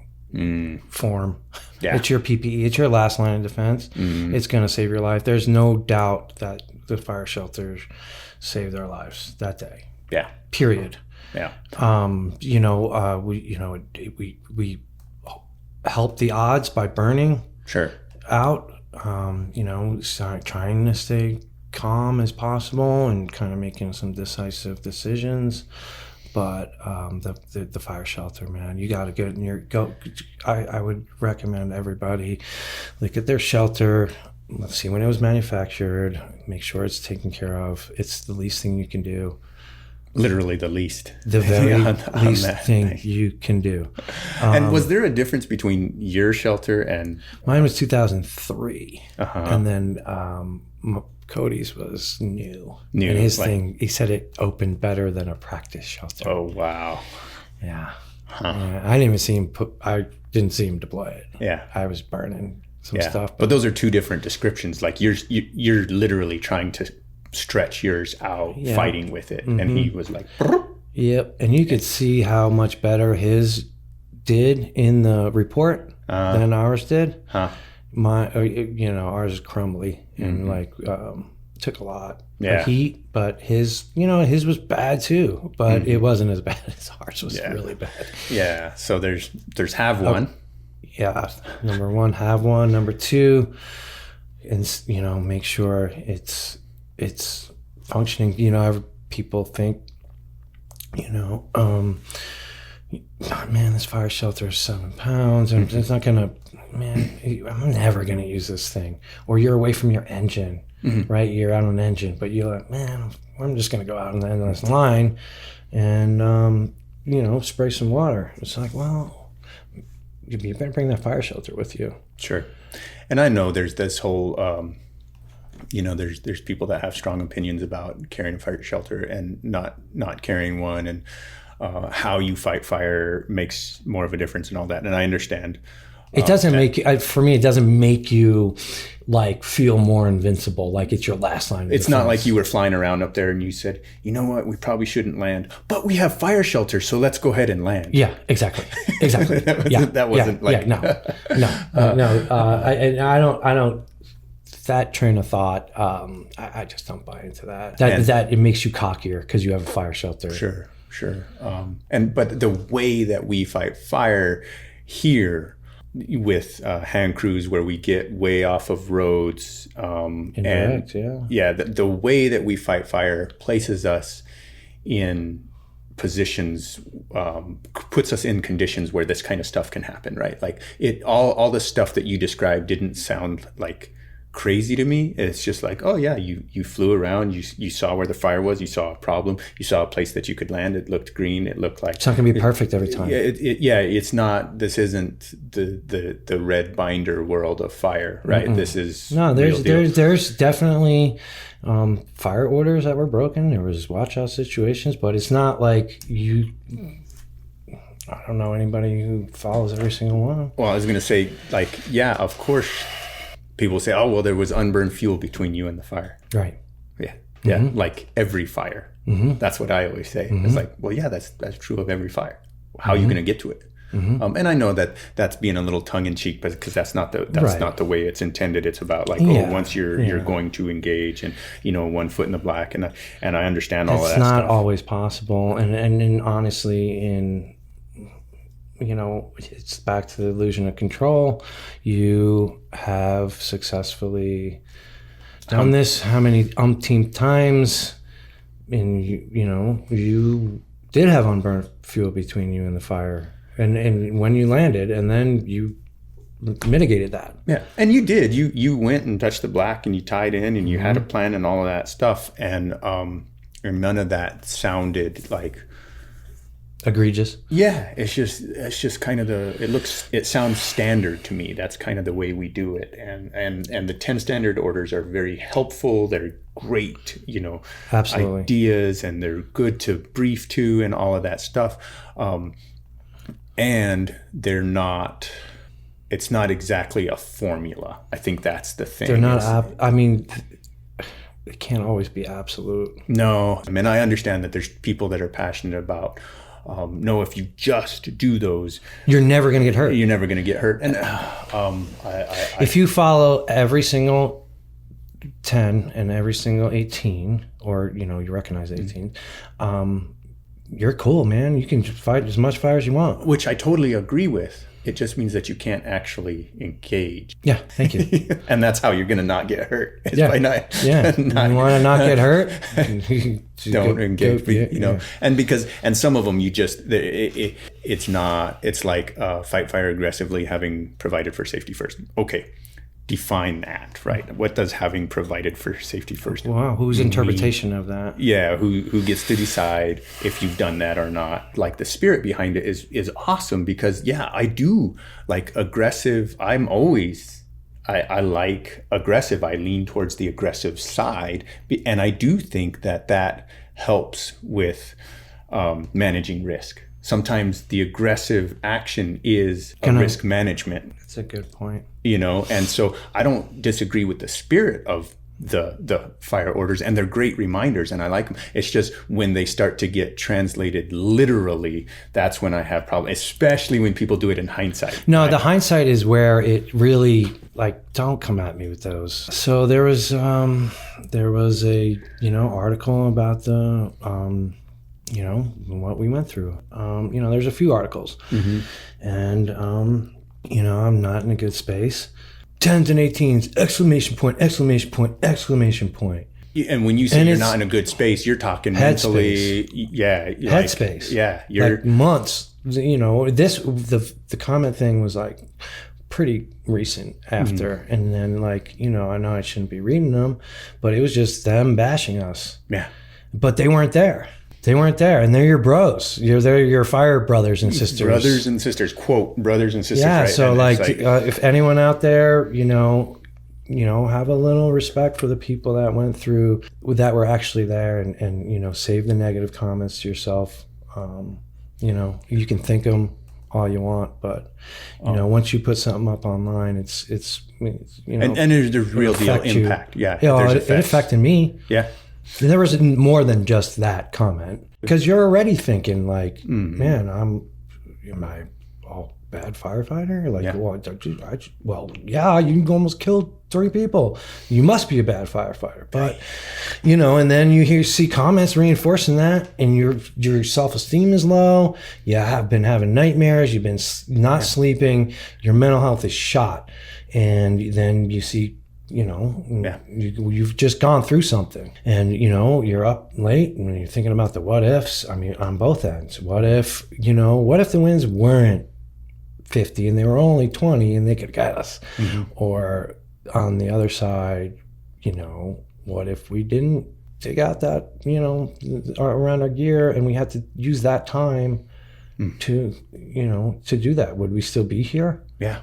A: form. Yeah. It's your PPE. It's your last line of defense. It's going to save your life. There's no doubt that the fire shelters saved their lives that day.
B: Yeah.
A: Period.
B: Yeah.
A: We help the odds by burning out. Trying to stay calm as possible and kind of making some decisive decisions. But the fire shelter, man, you got to get in I would recommend everybody look at their shelter. Let's see when it was manufactured. Make sure it's taken care of. It's the least thing you can do.
B: Literally the least.
A: The very least thing you can do.
B: And was there a difference between your shelter and...
A: Mine was 2003. And then Cody's was new. And his thing, he said it opened better than a practice shelter.
B: Oh, wow.
A: Yeah. Yeah. I didn't even see him deploy it.
B: Yeah.
A: I was burning some stuff.
B: But those are two different descriptions. Like you're literally trying to stretch yours out, fighting with it, and he was like...
A: Yep, and you could see how much better his did in the report than ours did. Ours is crumbly and took a lot of heat, but his was bad too, but it wasn't as bad as ours was. Really bad.
B: Yeah, so there's have one.
A: Number one, have one. Number two, and make sure it's functioning. People think, man, this fire shelter is 7 pounds, and it's not gonna, man, I'm never gonna use this thing. Or you're away from your engine, right? You're out on an engine, but you're like, man, I'm just gonna go out on the end of this line and spray some water. It's like, well, you better bring that fire shelter with you.
B: Sure. And I know there's this whole there's people that have strong opinions about carrying a fire shelter and not carrying one, and how you fight fire makes more of a difference and all that. And I understand.
A: It doesn't for me, it doesn't make you like feel more invincible. Like it's your last line of defense.
B: It's not like you were flying around up there and you said, you know what, we probably shouldn't land, but we have fire shelters, so let's go ahead and land.
A: Yeah, exactly.
B: That wasn't
A: I don't. That train of thought, I just don't buy into that. That it makes you cockier because you have a fire shelter.
B: Sure. But the way that we fight fire here with hand crews where we get way off of roads.
A: Indirect,
B: The way that we fight fire places us in positions, puts us in conditions where this kind of stuff can happen, right? Like all the stuff that you described didn't sound like crazy to me. It's just like, oh yeah, you flew around, you saw where the fire was, you saw a problem, you saw a place that you could land, it looked green, it looked like
A: it's not gonna be perfect every time.
B: It's not. This isn't the red binder world of fire, right? Mm-mm. This is
A: there's definitely fire orders that were broken. There was watch out situations, but it's not like I don't know anybody who follows every single one.
B: Well, I was gonna say, like, yeah, of course. People say, oh, well, there was unburned fuel between you and the fire.
A: Right.
B: Yeah. Yeah. Mm-hmm. Like every fire. Mm-hmm. That's what I always say. Mm-hmm. It's like, well, yeah, that's true of every fire. How are you going to get to it? Mm-hmm. And I know that that's being a little tongue in cheek, because that's not the way it's intended. It's about like, once you're going to engage, and one foot in the black, and I understand all of that stuff.
A: It's not always possible, and honestly, it's back to the illusion of control. You have successfully done this how many umpteen times, and you did have unburned fuel between you and the fire, and when you landed, and then you mitigated that.
B: Yeah, and you did. You went and touched the black, and you tied in, and you had a plan and all of that stuff, and none of that sounded like
A: egregious.
B: Yeah, it's just kind of it sounds standard to me. That's kind of the way we do it, and the 10 standard orders are very helpful. They're great,
A: Absolutely.
B: Ideas, and they're good to brief to, and all of that stuff. And they're not. It's not exactly a formula. I think that's the thing.
A: They're not. It can't always be absolute.
B: No, I mean, I understand that there's people that are passionate about. No, if you just do those,
A: you're never going to get hurt.
B: You're never going to get hurt. And
A: if you follow every single 10 and every single 18, or you recognize 18, you're cool, man. You can fight as much fire as you want.
B: Which I totally agree with. It just means that you can't actually engage.
A: Yeah, thank you.
B: And that's how you're going to not get hurt.
A: By not, you want to not get hurt?
B: Don't engage. And some of them it's not. It's like fight fire aggressively, having provided for safety first. Okay, define that, right? What does having provided for safety first?
A: Wow, whose interpretation of that?
B: Yeah, who gets to decide if you've done that or not? Like, the spirit behind it is awesome, because I do like aggressive. I like aggressive. I lean towards the aggressive side, and I do think that helps with managing risk. Sometimes the aggressive action is risk management.
A: That's a good point.
B: And so I don't disagree with the spirit of the fire orders, and they're great reminders, and I like them. It's just when they start to get translated literally, that's when I have problems, especially when people do it in hindsight.
A: No, right? The hindsight is where it really, don't come at me with those. So there was a article about the what we went through. There's a few articles, and I'm not in a good space. 10s and 18s, exclamation point, exclamation point, exclamation point.
B: And when you say you're not in a good space, you're talking mentally.
A: Headspace.
B: Yeah. You're
A: like months. The comment thing was like pretty recent after. And then I know I shouldn't be reading them, but it was just them bashing us.
B: Yeah.
A: But they weren't there. And they're your bros. They're your fire brothers and sisters.
B: Brothers and sisters, quote, brothers and sisters.
A: Yeah,
B: right?
A: So if anyone out there, have a little respect for the people that went through, that were actually there, and save the negative comments to yourself. You can think them all you want, but once you put something up online, it's
B: and there's real deal impact.
A: Yeah, it affected me.
B: Yeah.
A: There was more than just that comment, because you're already thinking man, am I oh, bad firefighter? Like,
B: Yeah.
A: well, yeah, you almost killed 3 people. You must be a bad firefighter. But, you know, and then you see comments reinforcing that, and your self-esteem is low. You have been having nightmares. You've been not sleeping. Your mental health is shot. And then you see, you know, you've just gone through something, and, you know, you're up late and you're thinking about the what ifs. I mean, on both ends. What if the winds weren't 50 and they were only 20 and they could get us? Or on the other side, you know, what if we didn't dig out that, you know, around our gear, and we had to use that time to, you know, to do that? Would we still be here?
B: Yeah.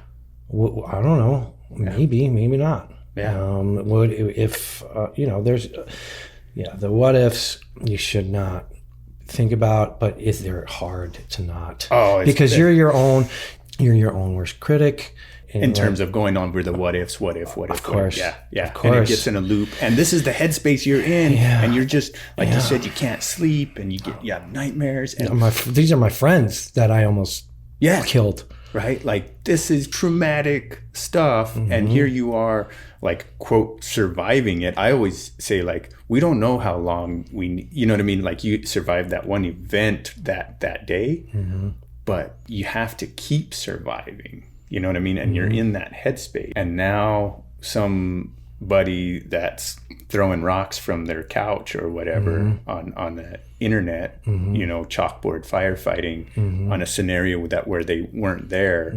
A: I don't know. Maybe not.
B: Yeah.
A: Would if you know, there's the what ifs you should not think about, but they're hard to not.
B: Oh,
A: because you're your own worst critic.
B: In terms of going on with the what if.
A: Of course.
B: Yeah.
A: Of course.
B: And it gets in a loop. And this is the headspace you're in. Yeah. And you're just, like you said, you can't sleep, and you have nightmares. And
A: these are my friends that I almost killed.
B: Right? Like, this is traumatic stuff. And here you are, like, quote, surviving it. I always say, like, we don't know how long you know what I mean? Like, you survived that one event that day, but you have to keep surviving. You know what I mean? And you're in that headspace. And now somebody that's throwing rocks from their couch or whatever on the internet, you know, chalkboard firefighting on a scenario where they weren't there.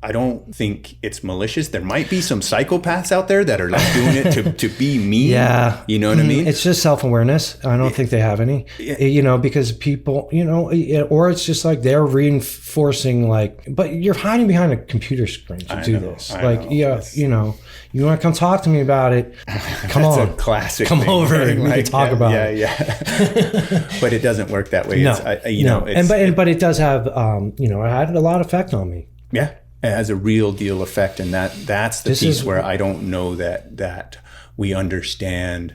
B: I don't think it's malicious. There might be some psychopaths out there that are like doing it to be mean. Yeah. You know what I mean?
A: It's just self-awareness. I don't think they have any, you know, because people, you know, or it's just like they're reinforcing, like, but you're hiding behind a computer screen to do this. Like, you know, you want to come talk to me about it? Come on.
B: That's a classic
A: Come
B: thing,
A: over
B: right?
A: and we can talk about it.
B: Yeah. But it doesn't work that way.
A: No, but it does have, you know, it had a lot of effect on me.
B: Yeah. It has a real deal effect, and that's the piece where I don't know that we understand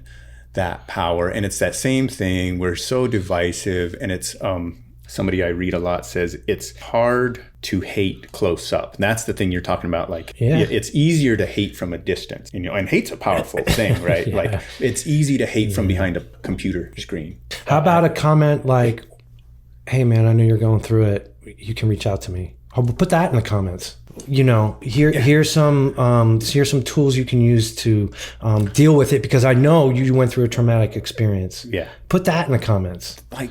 B: that power. And it's that same thing. We're so divisive, and it's somebody I read a lot says it's hard to hate close up. And that's the thing you're talking about. Like, it's easier to hate from a distance, you know, and hate's a powerful thing, right? Like, it's easy to hate from behind a computer screen.
A: How about a comment like, "Hey man, I know you're going through it. You can reach out to me." Put that in the comments. You know, here's some tools you can use to deal with it, because I know you went through a traumatic experience. Yeah. Put that in the comments.
B: Like,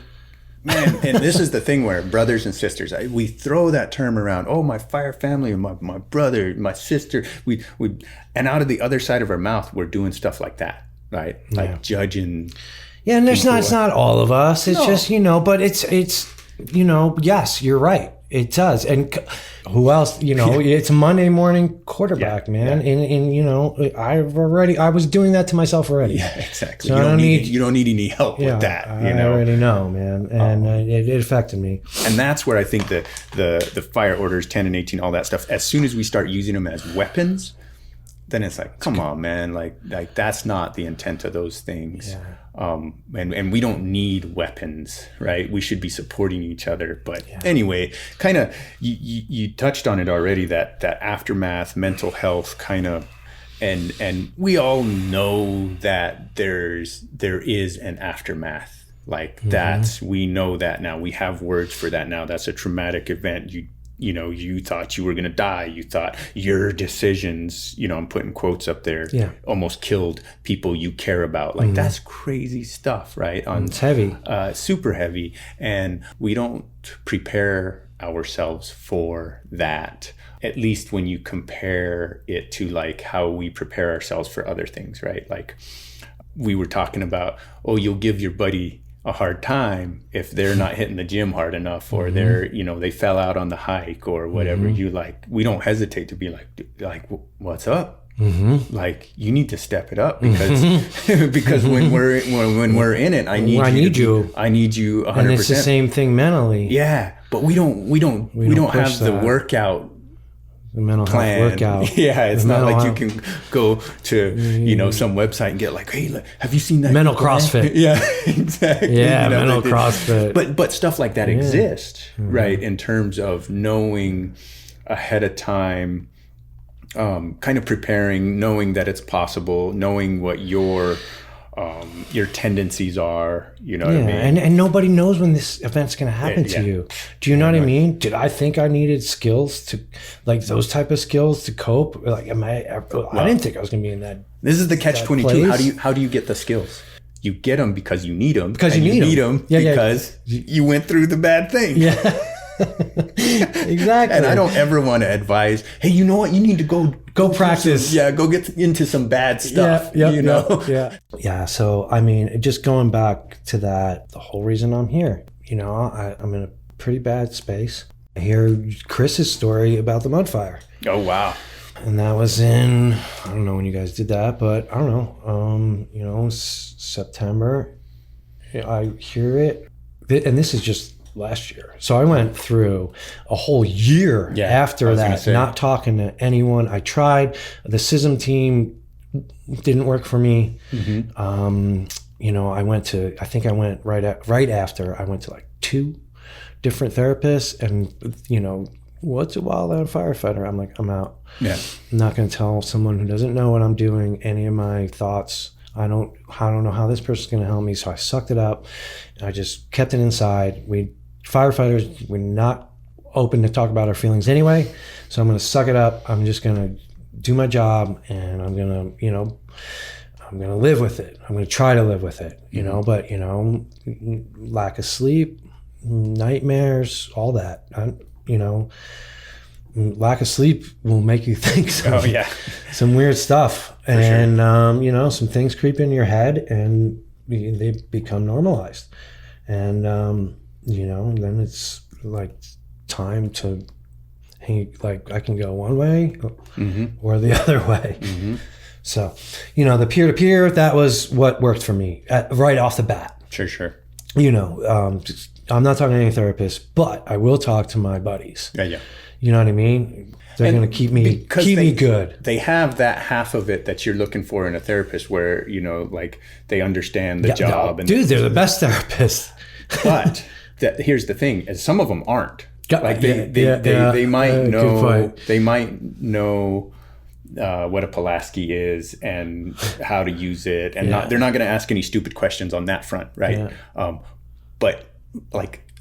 B: man, and this is the thing where brothers and sisters, we throw that term around. Oh, my fire family, my brother, my sister. We and out of the other side of our mouth, we're doing stuff like that, right? Like judging.
A: Yeah, and it's not all of us. It's just, you know, but it's you know, yes, you're right. It does. And who else, you know, it's a Monday morning quarterback, man. And, you know, I was doing that to myself already.
B: Yeah, exactly.
A: So
B: you don't need any help with that. You know?
A: I already know, man. And it affected me.
B: And that's where I think the fire orders 10 and 18, all that stuff, as soon as we start using them as weapons, then it's like, come on, man. Like that's not the intent of those things. Yeah. And we don't need weapons, right? We should be supporting each other. But anyway, kind of, you touched on it already, that aftermath, mental health kind of, and we all know that there is an aftermath. Like we know that now. We have words for that now. That's a traumatic event. You know, you thought you were going to die. You thought your decisions, you know, I'm putting quotes up there, almost killed people you care about. Like, that's crazy stuff, right?
A: It's heavy.
B: Super heavy. And we don't prepare ourselves for that, at least when you compare it to, like, how we prepare ourselves for other things, right? Like, we were talking about, you'll give your buddy a hard time if they're not hitting the gym hard enough, or they're, you know, they fell out on the hike or whatever. You like, we don't hesitate to be like, what's up? Like, you need to step it up, because when we're in it, I need you 100%.
A: And it's the same thing mentally.
B: Yeah, but we don't have the workout
A: The mental
B: plan.
A: health workout.
B: Yeah, it's
A: The
B: not like
A: mental
B: you can go to some website and get like, hey, look, have you seen that?
A: Mental CrossFit.
B: Yeah, exactly.
A: Yeah, mental CrossFit.
B: But stuff like that exists, right? In terms of knowing ahead of time, kind of preparing, knowing that it's possible, knowing what your tendencies are, you know what I mean?
A: And nobody knows when this event's going to happen to you. Do you know what I mean? Did I think I needed skills to, like those type of skills to cope? Like, I didn't think I was going to be in that.
B: This is the catch-22.
A: place.
B: How do you get the skills? You get them because you need them.
A: Because
B: and
A: you need
B: them
A: Yeah,
B: because you went through the bad thing.
A: Yeah. Exactly.
B: And I don't ever want to advise, hey, you know what? You need to go
A: practice.
B: Go get into some bad stuff.
A: Yeah. So, I mean, just going back to that, the whole reason I'm here, you know, I'm in a pretty bad space. I hear Chris's story about the mud fire.
B: Oh, wow.
A: And that was in, I don't know when you guys did that, but I don't know, September. I hear it. And this is just last year. So I went through a whole year after that, not talking to anyone. I tried. The SISM team didn't work for me. Mm-hmm. I think I went right after. I went to like 2 different therapists, and what's a wildland firefighter? I'm like, I'm out. Yeah. I'm not going to tell someone who doesn't know what I'm doing any of my thoughts. I don't know how this person's going to help me. So I sucked it up. And I just kept it inside. Firefighters, we're not open to talk about our feelings anyway. So I'm going to suck it up. I'm just going to do my job, and I'm going to live with it. I'm going to try to live with it, but, lack of sleep, nightmares, all that, lack of sleep will make you think some weird stuff. For and, sure. Some things creep in your head and they become normalized. And, then it's like time to I can go one way or the other way. Mm-hmm. So, the peer-to-peer, that was what worked for me right off the bat.
B: Sure.
A: I'm not talking to any therapist, but I will talk to my buddies.
B: Yeah.
A: You know what I mean? They're going to keep me good.
B: They have that half of it that you're looking for in a therapist where, they understand the job. And
A: dude, they're the best therapists.
B: But here's the thing, is some of them aren't. They might know what a Pulaski is and how to use it, and they're not going to ask any stupid questions on that front, right? Yeah. But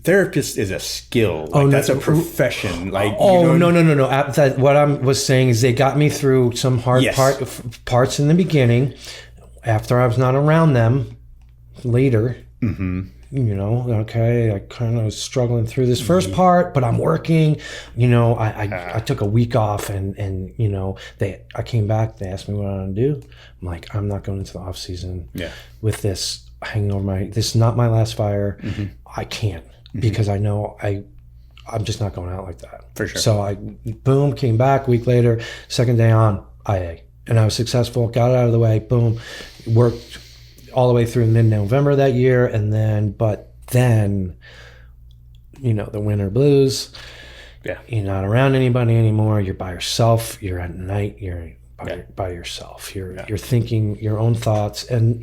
B: therapist is a skill. That's a profession. No. What I was saying is they got me through some hard parts in the beginning. After I was not around them later, I kind of was struggling through this first part, but I'm working. I took a week off, and I came back. They asked me what I want to do. I'm like, I'm not going into the off season with this hanging over this is not my last fire. Mm-hmm. I can't. Because I know I'm just not going out like that. For sure. So I, came back a week later, second day on, IA. And I was successful, got it out of the way, worked all the way through mid-November that year. And then, the winter blues. Yeah. You're not around anybody anymore. You're by yourself. You're at night. You're by yourself. You're thinking your own thoughts. And,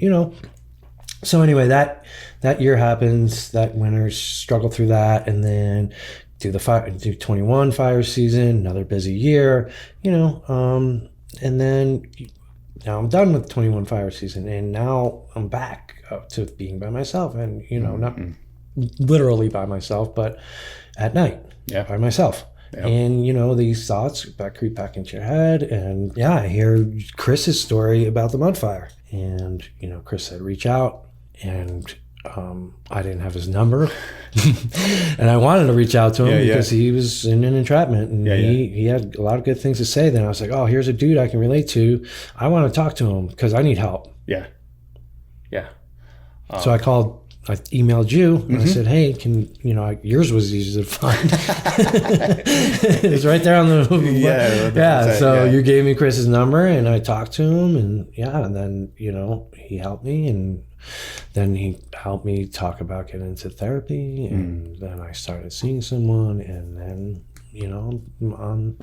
B: so anyway, that year happens, that winter, struggle through that, and then do 21 fire season, another busy year, and then now I'm done with 21 fire season, and now I'm back up to being by myself, and not literally by myself, but at night, by myself. Yep. And these thoughts creep back into your head, and I hear Chris's story about the mud fire, and Chris said reach out. And I didn't have his number, and I wanted to reach out to him because he was in an entrapment, and he had a lot of good things to say. Then I was like, oh, here's a dude I can relate to. I want to talk to him because I need help. Yeah. So I emailed you, and I said, hey, yours was easy to find. It was right there on the So you gave me Chris's number, and I talked to him, and then he helped me, and then he helped me talk about getting into therapy, and then I started seeing someone, and then I'm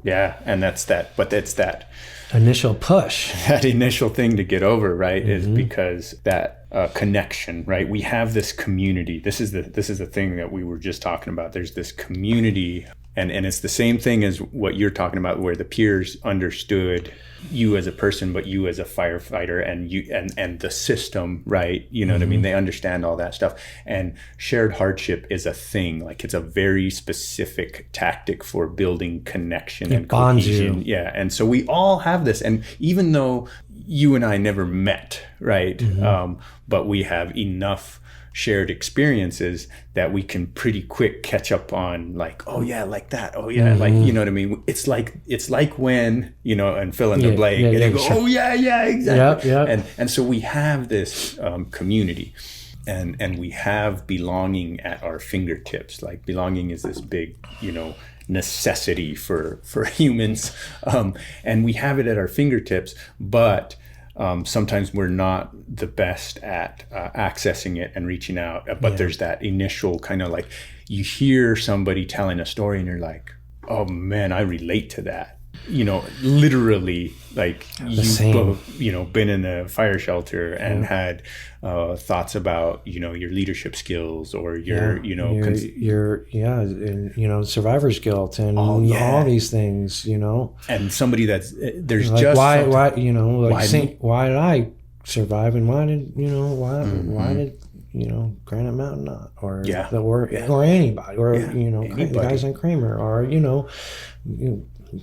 B: Yeah. And that's that
A: initial push.
B: That initial thing to get over, right, is because that connection, right? We have this community. This is the thing that we were just talking about. There's this community, and it's the same thing as what you're talking about, where the peers understood you as a person, but you as a firefighter, and you and the system, right? You know what I mean? They understand all that stuff. And shared hardship is a thing. Like, it's a very specific tactic for building connection and
A: bonds
B: cohesion.
A: you.
B: Yeah. And so we all have this. And even though you and I never met, right? But we have enough shared experiences that we can pretty quick catch up on, like, oh yeah, like that, oh yeah, like, you know what I mean? It's like when, you know, and fill in the blank, and they go,
A: sure.
B: oh yeah, exactly.
A: Yeah.
B: And so we have this community, and we have belonging at our fingertips. Like, belonging is this big, you know, necessity for humans, and we have it at our fingertips, but sometimes we're not the best at accessing it and reaching out. But there's that initial kind of, like, you hear somebody telling a story and you're like, oh man, I relate to that. You know, literally, like, you've both, you know, been in a fire shelter and had thoughts about, you know, your leadership skills, or your, you know,
A: and, you know, survivor's guilt and all these things, you know.
B: And somebody there's
A: like,
B: just
A: why, you know, like, why did I survive, and why did, you know, why did, you know, Granite Mountain not, or anybody, or you know, the guys on Kramer, or, you know,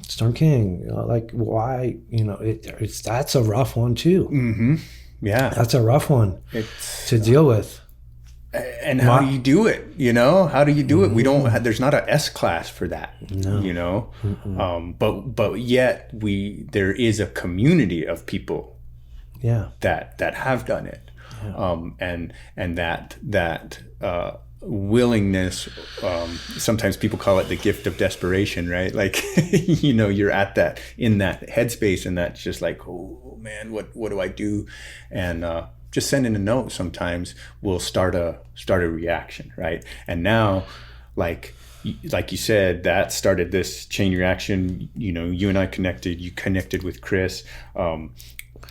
A: Storm King, like, why, you know, that's a rough one too. Yeah, that's a rough one to deal with.
B: And how do you do it? You know, how do you do it? We don't. There's not a S class for that. No. You know, but yet there is a community of people. Yeah. That have done it, and that willingness. Sometimes people call it the gift of desperation, right? Like, you know, you're in that headspace, and that's just like, oh man, what do I do? And just sending a note sometimes will start a reaction, right? And now, like you said, that started this chain reaction. You know, you and I connected. You connected with Chris.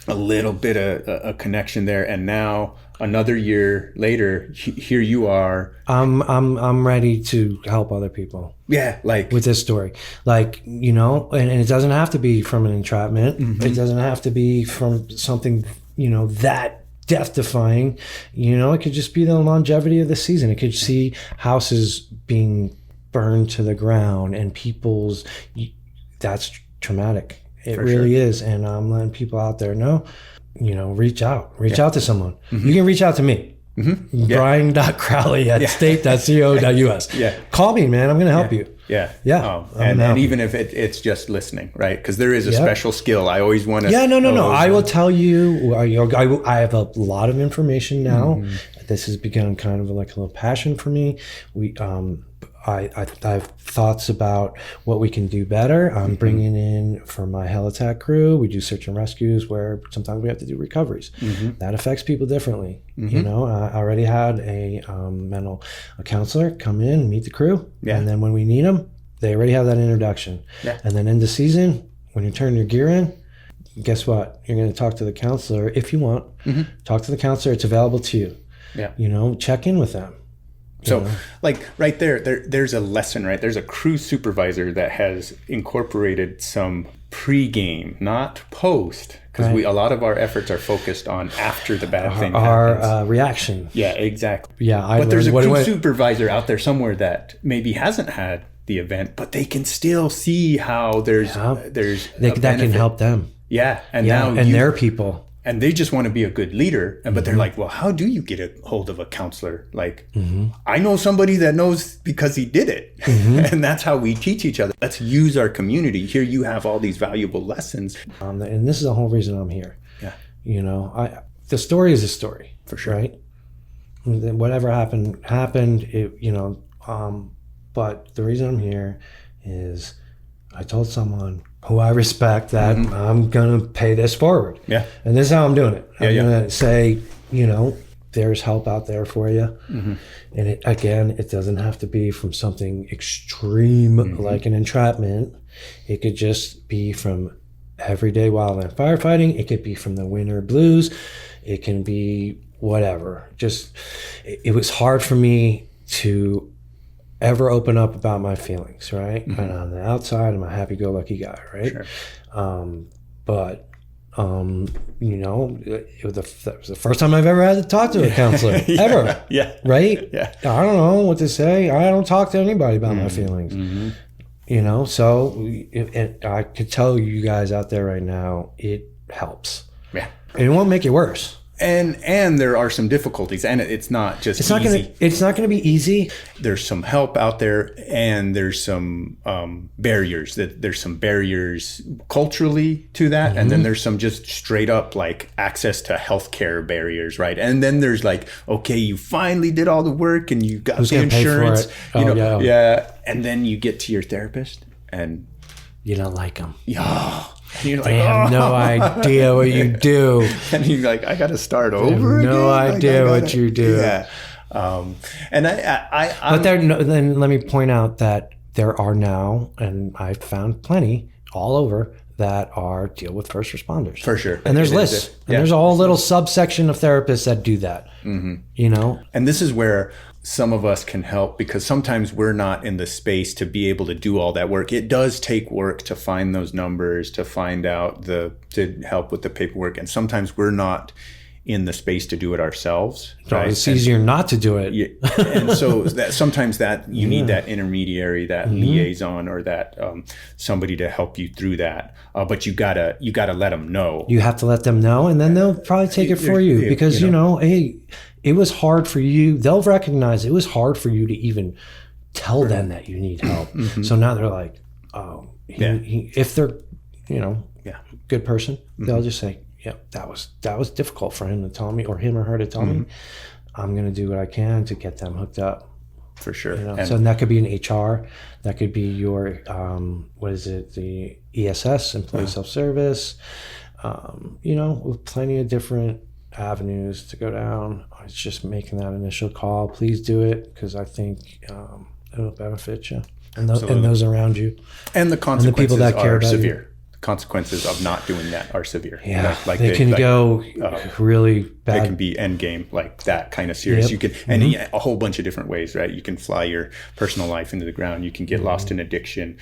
B: A little bit of a connection there, and now another year later, here you are. I'm ready to help other people. Yeah, like with this story, like, you know, and it doesn't have to be from an entrapment. It doesn't have to be from something, you know, that death-defying. You know, it could just be the longevity of the season. It could see houses being burned to the ground and people's. That's traumatic. It really is. And I'm letting people out there know, you know, reach out to someone. You can reach out to me. Brian.Crowley at state.co.us. Call me, man. I'm going to help you. And even if it's just listening, right? Because there is a special skill. I always want to. No. I will tell you, I have a lot of information now. This has become kind of like a little passion for me. I have thoughts about what we can do better. I'm bringing in, for my Helitack crew, we do search and rescues where sometimes we have to do recoveries. That affects people differently. You know, I already had a counselor come in, meet the crew, and then when we need them, they already have that introduction. And then in the season, when you turn your gear in, guess what? You're going to talk to the counselor if you want. Talk to the counselor. It's available to you. You know, check in with them. So, like, right there's a lesson, right? There's a crew supervisor that has incorporated some pre-game, not post, because a lot of our efforts are focused on after the bad thing happens. Our reaction. Yeah, exactly. But there's a crew supervisor out there somewhere that maybe hasn't had the event, but they can still see how there's that can help them. And now their people. And they just want to be a good leader. But they're like, well, how do you get a hold of a counselor? Like, I know somebody that knows because he did it. And that's how we teach each other. Let's use our community. Here you have all these valuable lessons. And this is the whole reason I'm here. You know, the story is a story. For sure. Right? Whatever happened. You know, but the reason I'm here is I told someone who I respect that I'm going to pay this forward. And this is how I'm doing it. I'm going to say, you know,
A: there's help out there for you. And it doesn't have to be from something extreme like an entrapment. It could just be from everyday wildland firefighting. It could be from the winter blues. It can be whatever. Just, it was hard for me to ever open up about my feelings, right? And on the outside, I'm a happy-go-lucky guy, right?
B: Sure.
A: But you know, that was the first time I've ever had to talk to a counselor ever.
B: Yeah.
A: Right?
B: Yeah.
A: I don't know what to say. I don't talk to anybody about my feelings. You know, so and I could tell you guys out there right now, it helps.
B: Yeah.
A: And it won't make it worse.
B: And there are some difficulties, and it's not just easy.
A: It's not gonna be easy.
B: There's some help out there, and there's some barriers. There's some barriers culturally to that, and then there's some just straight up like access to healthcare barriers, right? And then there's like, okay, you finally did all the work, and you got
A: Who's
B: the
A: gonna pay for
B: insurance,
A: it?
B: yeah. And then you get to your therapist, and
A: You don't like them.
B: and you're like,
A: They have no idea what you do.
B: and you're like, I got to start over again.
A: No
B: Like,
A: idea what you do.
B: Yeah. And
A: But then let me point out that there are now, and I've found plenty all over, that are deal with first responders.
B: For sure.
A: And there's
B: It is.
A: lists.
B: Yeah.
A: And there's a whole little subsection of therapists that do that. You know?
B: And this is where some of us can help, because sometimes we're not in the space to be able to do all that work. It does take work to find those numbers, to find out to help with the paperwork. And sometimes we're not in the space to do it ourselves.
A: So
B: Right?
A: it's easier not to do it.
B: Yeah. And so sometimes that you need that intermediary, that liaison, or that somebody to help you through that. But you gotta let them know.
A: You have to let them know, and then they'll probably take it for you, because, you know, hey, it was hard for you. They'll recognize it was hard for you to even tell them that you need help. So now they're like, oh, if they're, you know, good person, they'll just say, yeah, that was difficult for him to tell me, or him or her to tell me. I'm going to do what I can to get them hooked up.
B: For sure.
A: You know?
B: And
A: so that could be an HR, that could be your, the ESS, employee self-service, you know, with plenty of different avenues to go down. It's just making that initial call. Please do it, because I think it'll benefit you and those around you.
B: And the consequences
A: people that care
B: are
A: about
B: severe.
A: you.
B: Consequences of not doing that are severe.
A: Yeah, they can go really bad.
B: They can be end game, like that kind of serious. You can, and a whole bunch of different ways, right? You can fly your personal life into the ground. You can get lost in addiction.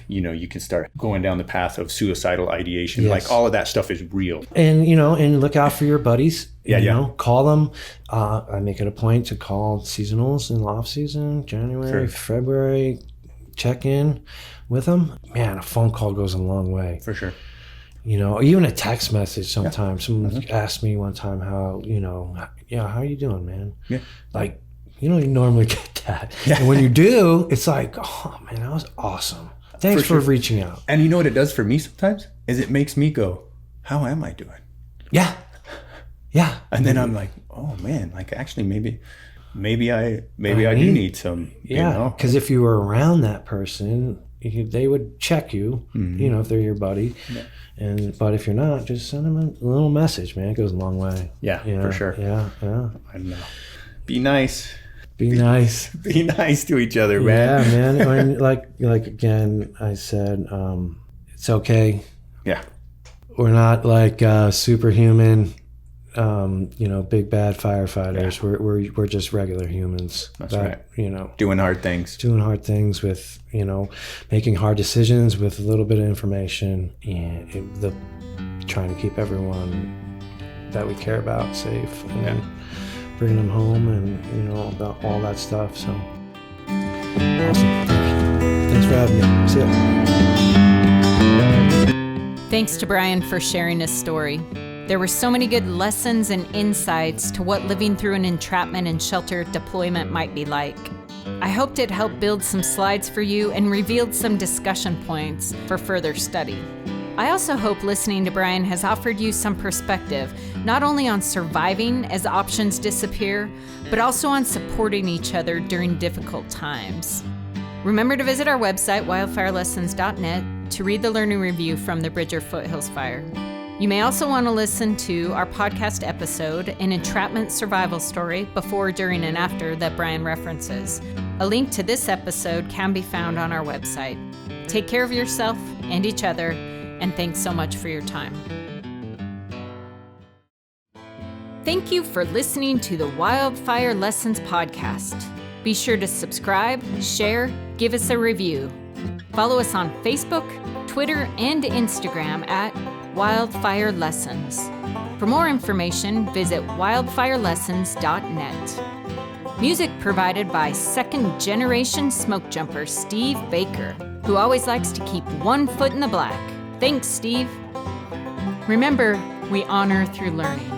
B: You know, you can start going down the path of suicidal ideation.
A: Yes.
B: Like all of that stuff is real.
A: And, you know, and look out for your buddies.
B: Yeah,
A: you know, call them. I make it a point to call seasonals in the off season, January, February, check in with them. Man, a phone call goes a long way.
B: For sure.
A: You know, even a text message sometimes. Someone asked me one time how, you know, how you doing, man? Yeah. Like, you don't normally get that. Yeah. And when you do, it's like, oh, man, that was awesome. Thanks for reaching out.
B: And you know what it does for me sometimes? Is it makes me go, how am I doing?
A: Yeah. Yeah.
B: And then I'm like, oh, man, like actually maybe I do need some, you know?
A: Because if you were around that person, they would check you, you know, if they're your buddy. Yeah. But if you're not, just send them a little message, man. It goes a long way.
B: Yeah,
A: you know?
B: for sure.
A: Yeah.
B: I know. Be nice.
A: Be nice.
B: Be nice to each other, man.
A: Yeah, man. When, like again, I said, it's okay.
B: Yeah.
A: We're not like superhuman. You know, big bad firefighters. Yeah. We're just regular humans.
B: That's right.
A: You know,
B: doing hard things
A: with, you know, making hard decisions with a little bit of information, and trying to keep everyone that we care about safe, and bringing them home, and, you know, about all that stuff. So awesome. Thanks for having me. See ya.
C: Thanks to Brian for sharing his story. There were so many good lessons and insights to what living through an entrapment and shelter deployment might be like. I hoped it helped build some slides for you and revealed some discussion points for further study. I also hope listening to Brian has offered you some perspective, not only on surviving as options disappear, but also on supporting each other during difficult times. Remember to visit our website, wildfirelessons.net, to read the learning review from the Bridger Foothills Fire. You may also want to listen to our podcast episode, An Entrapment Survival Story, before, during, and after that Brian references. A link to this episode can be found on our website. Take care of yourself and each other, and thanks so much for your time. Thank you for listening to the Wildfire Lessons podcast. Be sure to subscribe, share, give us a review. Follow us on Facebook, Twitter, and Instagram at Wildfire Lessons. For more information, visit wildfirelessons.net. Music provided by second-generation smoke jumper Steve Baker, who always likes to keep one foot in the black. Thanks, Steve. Remember, we honor through learning.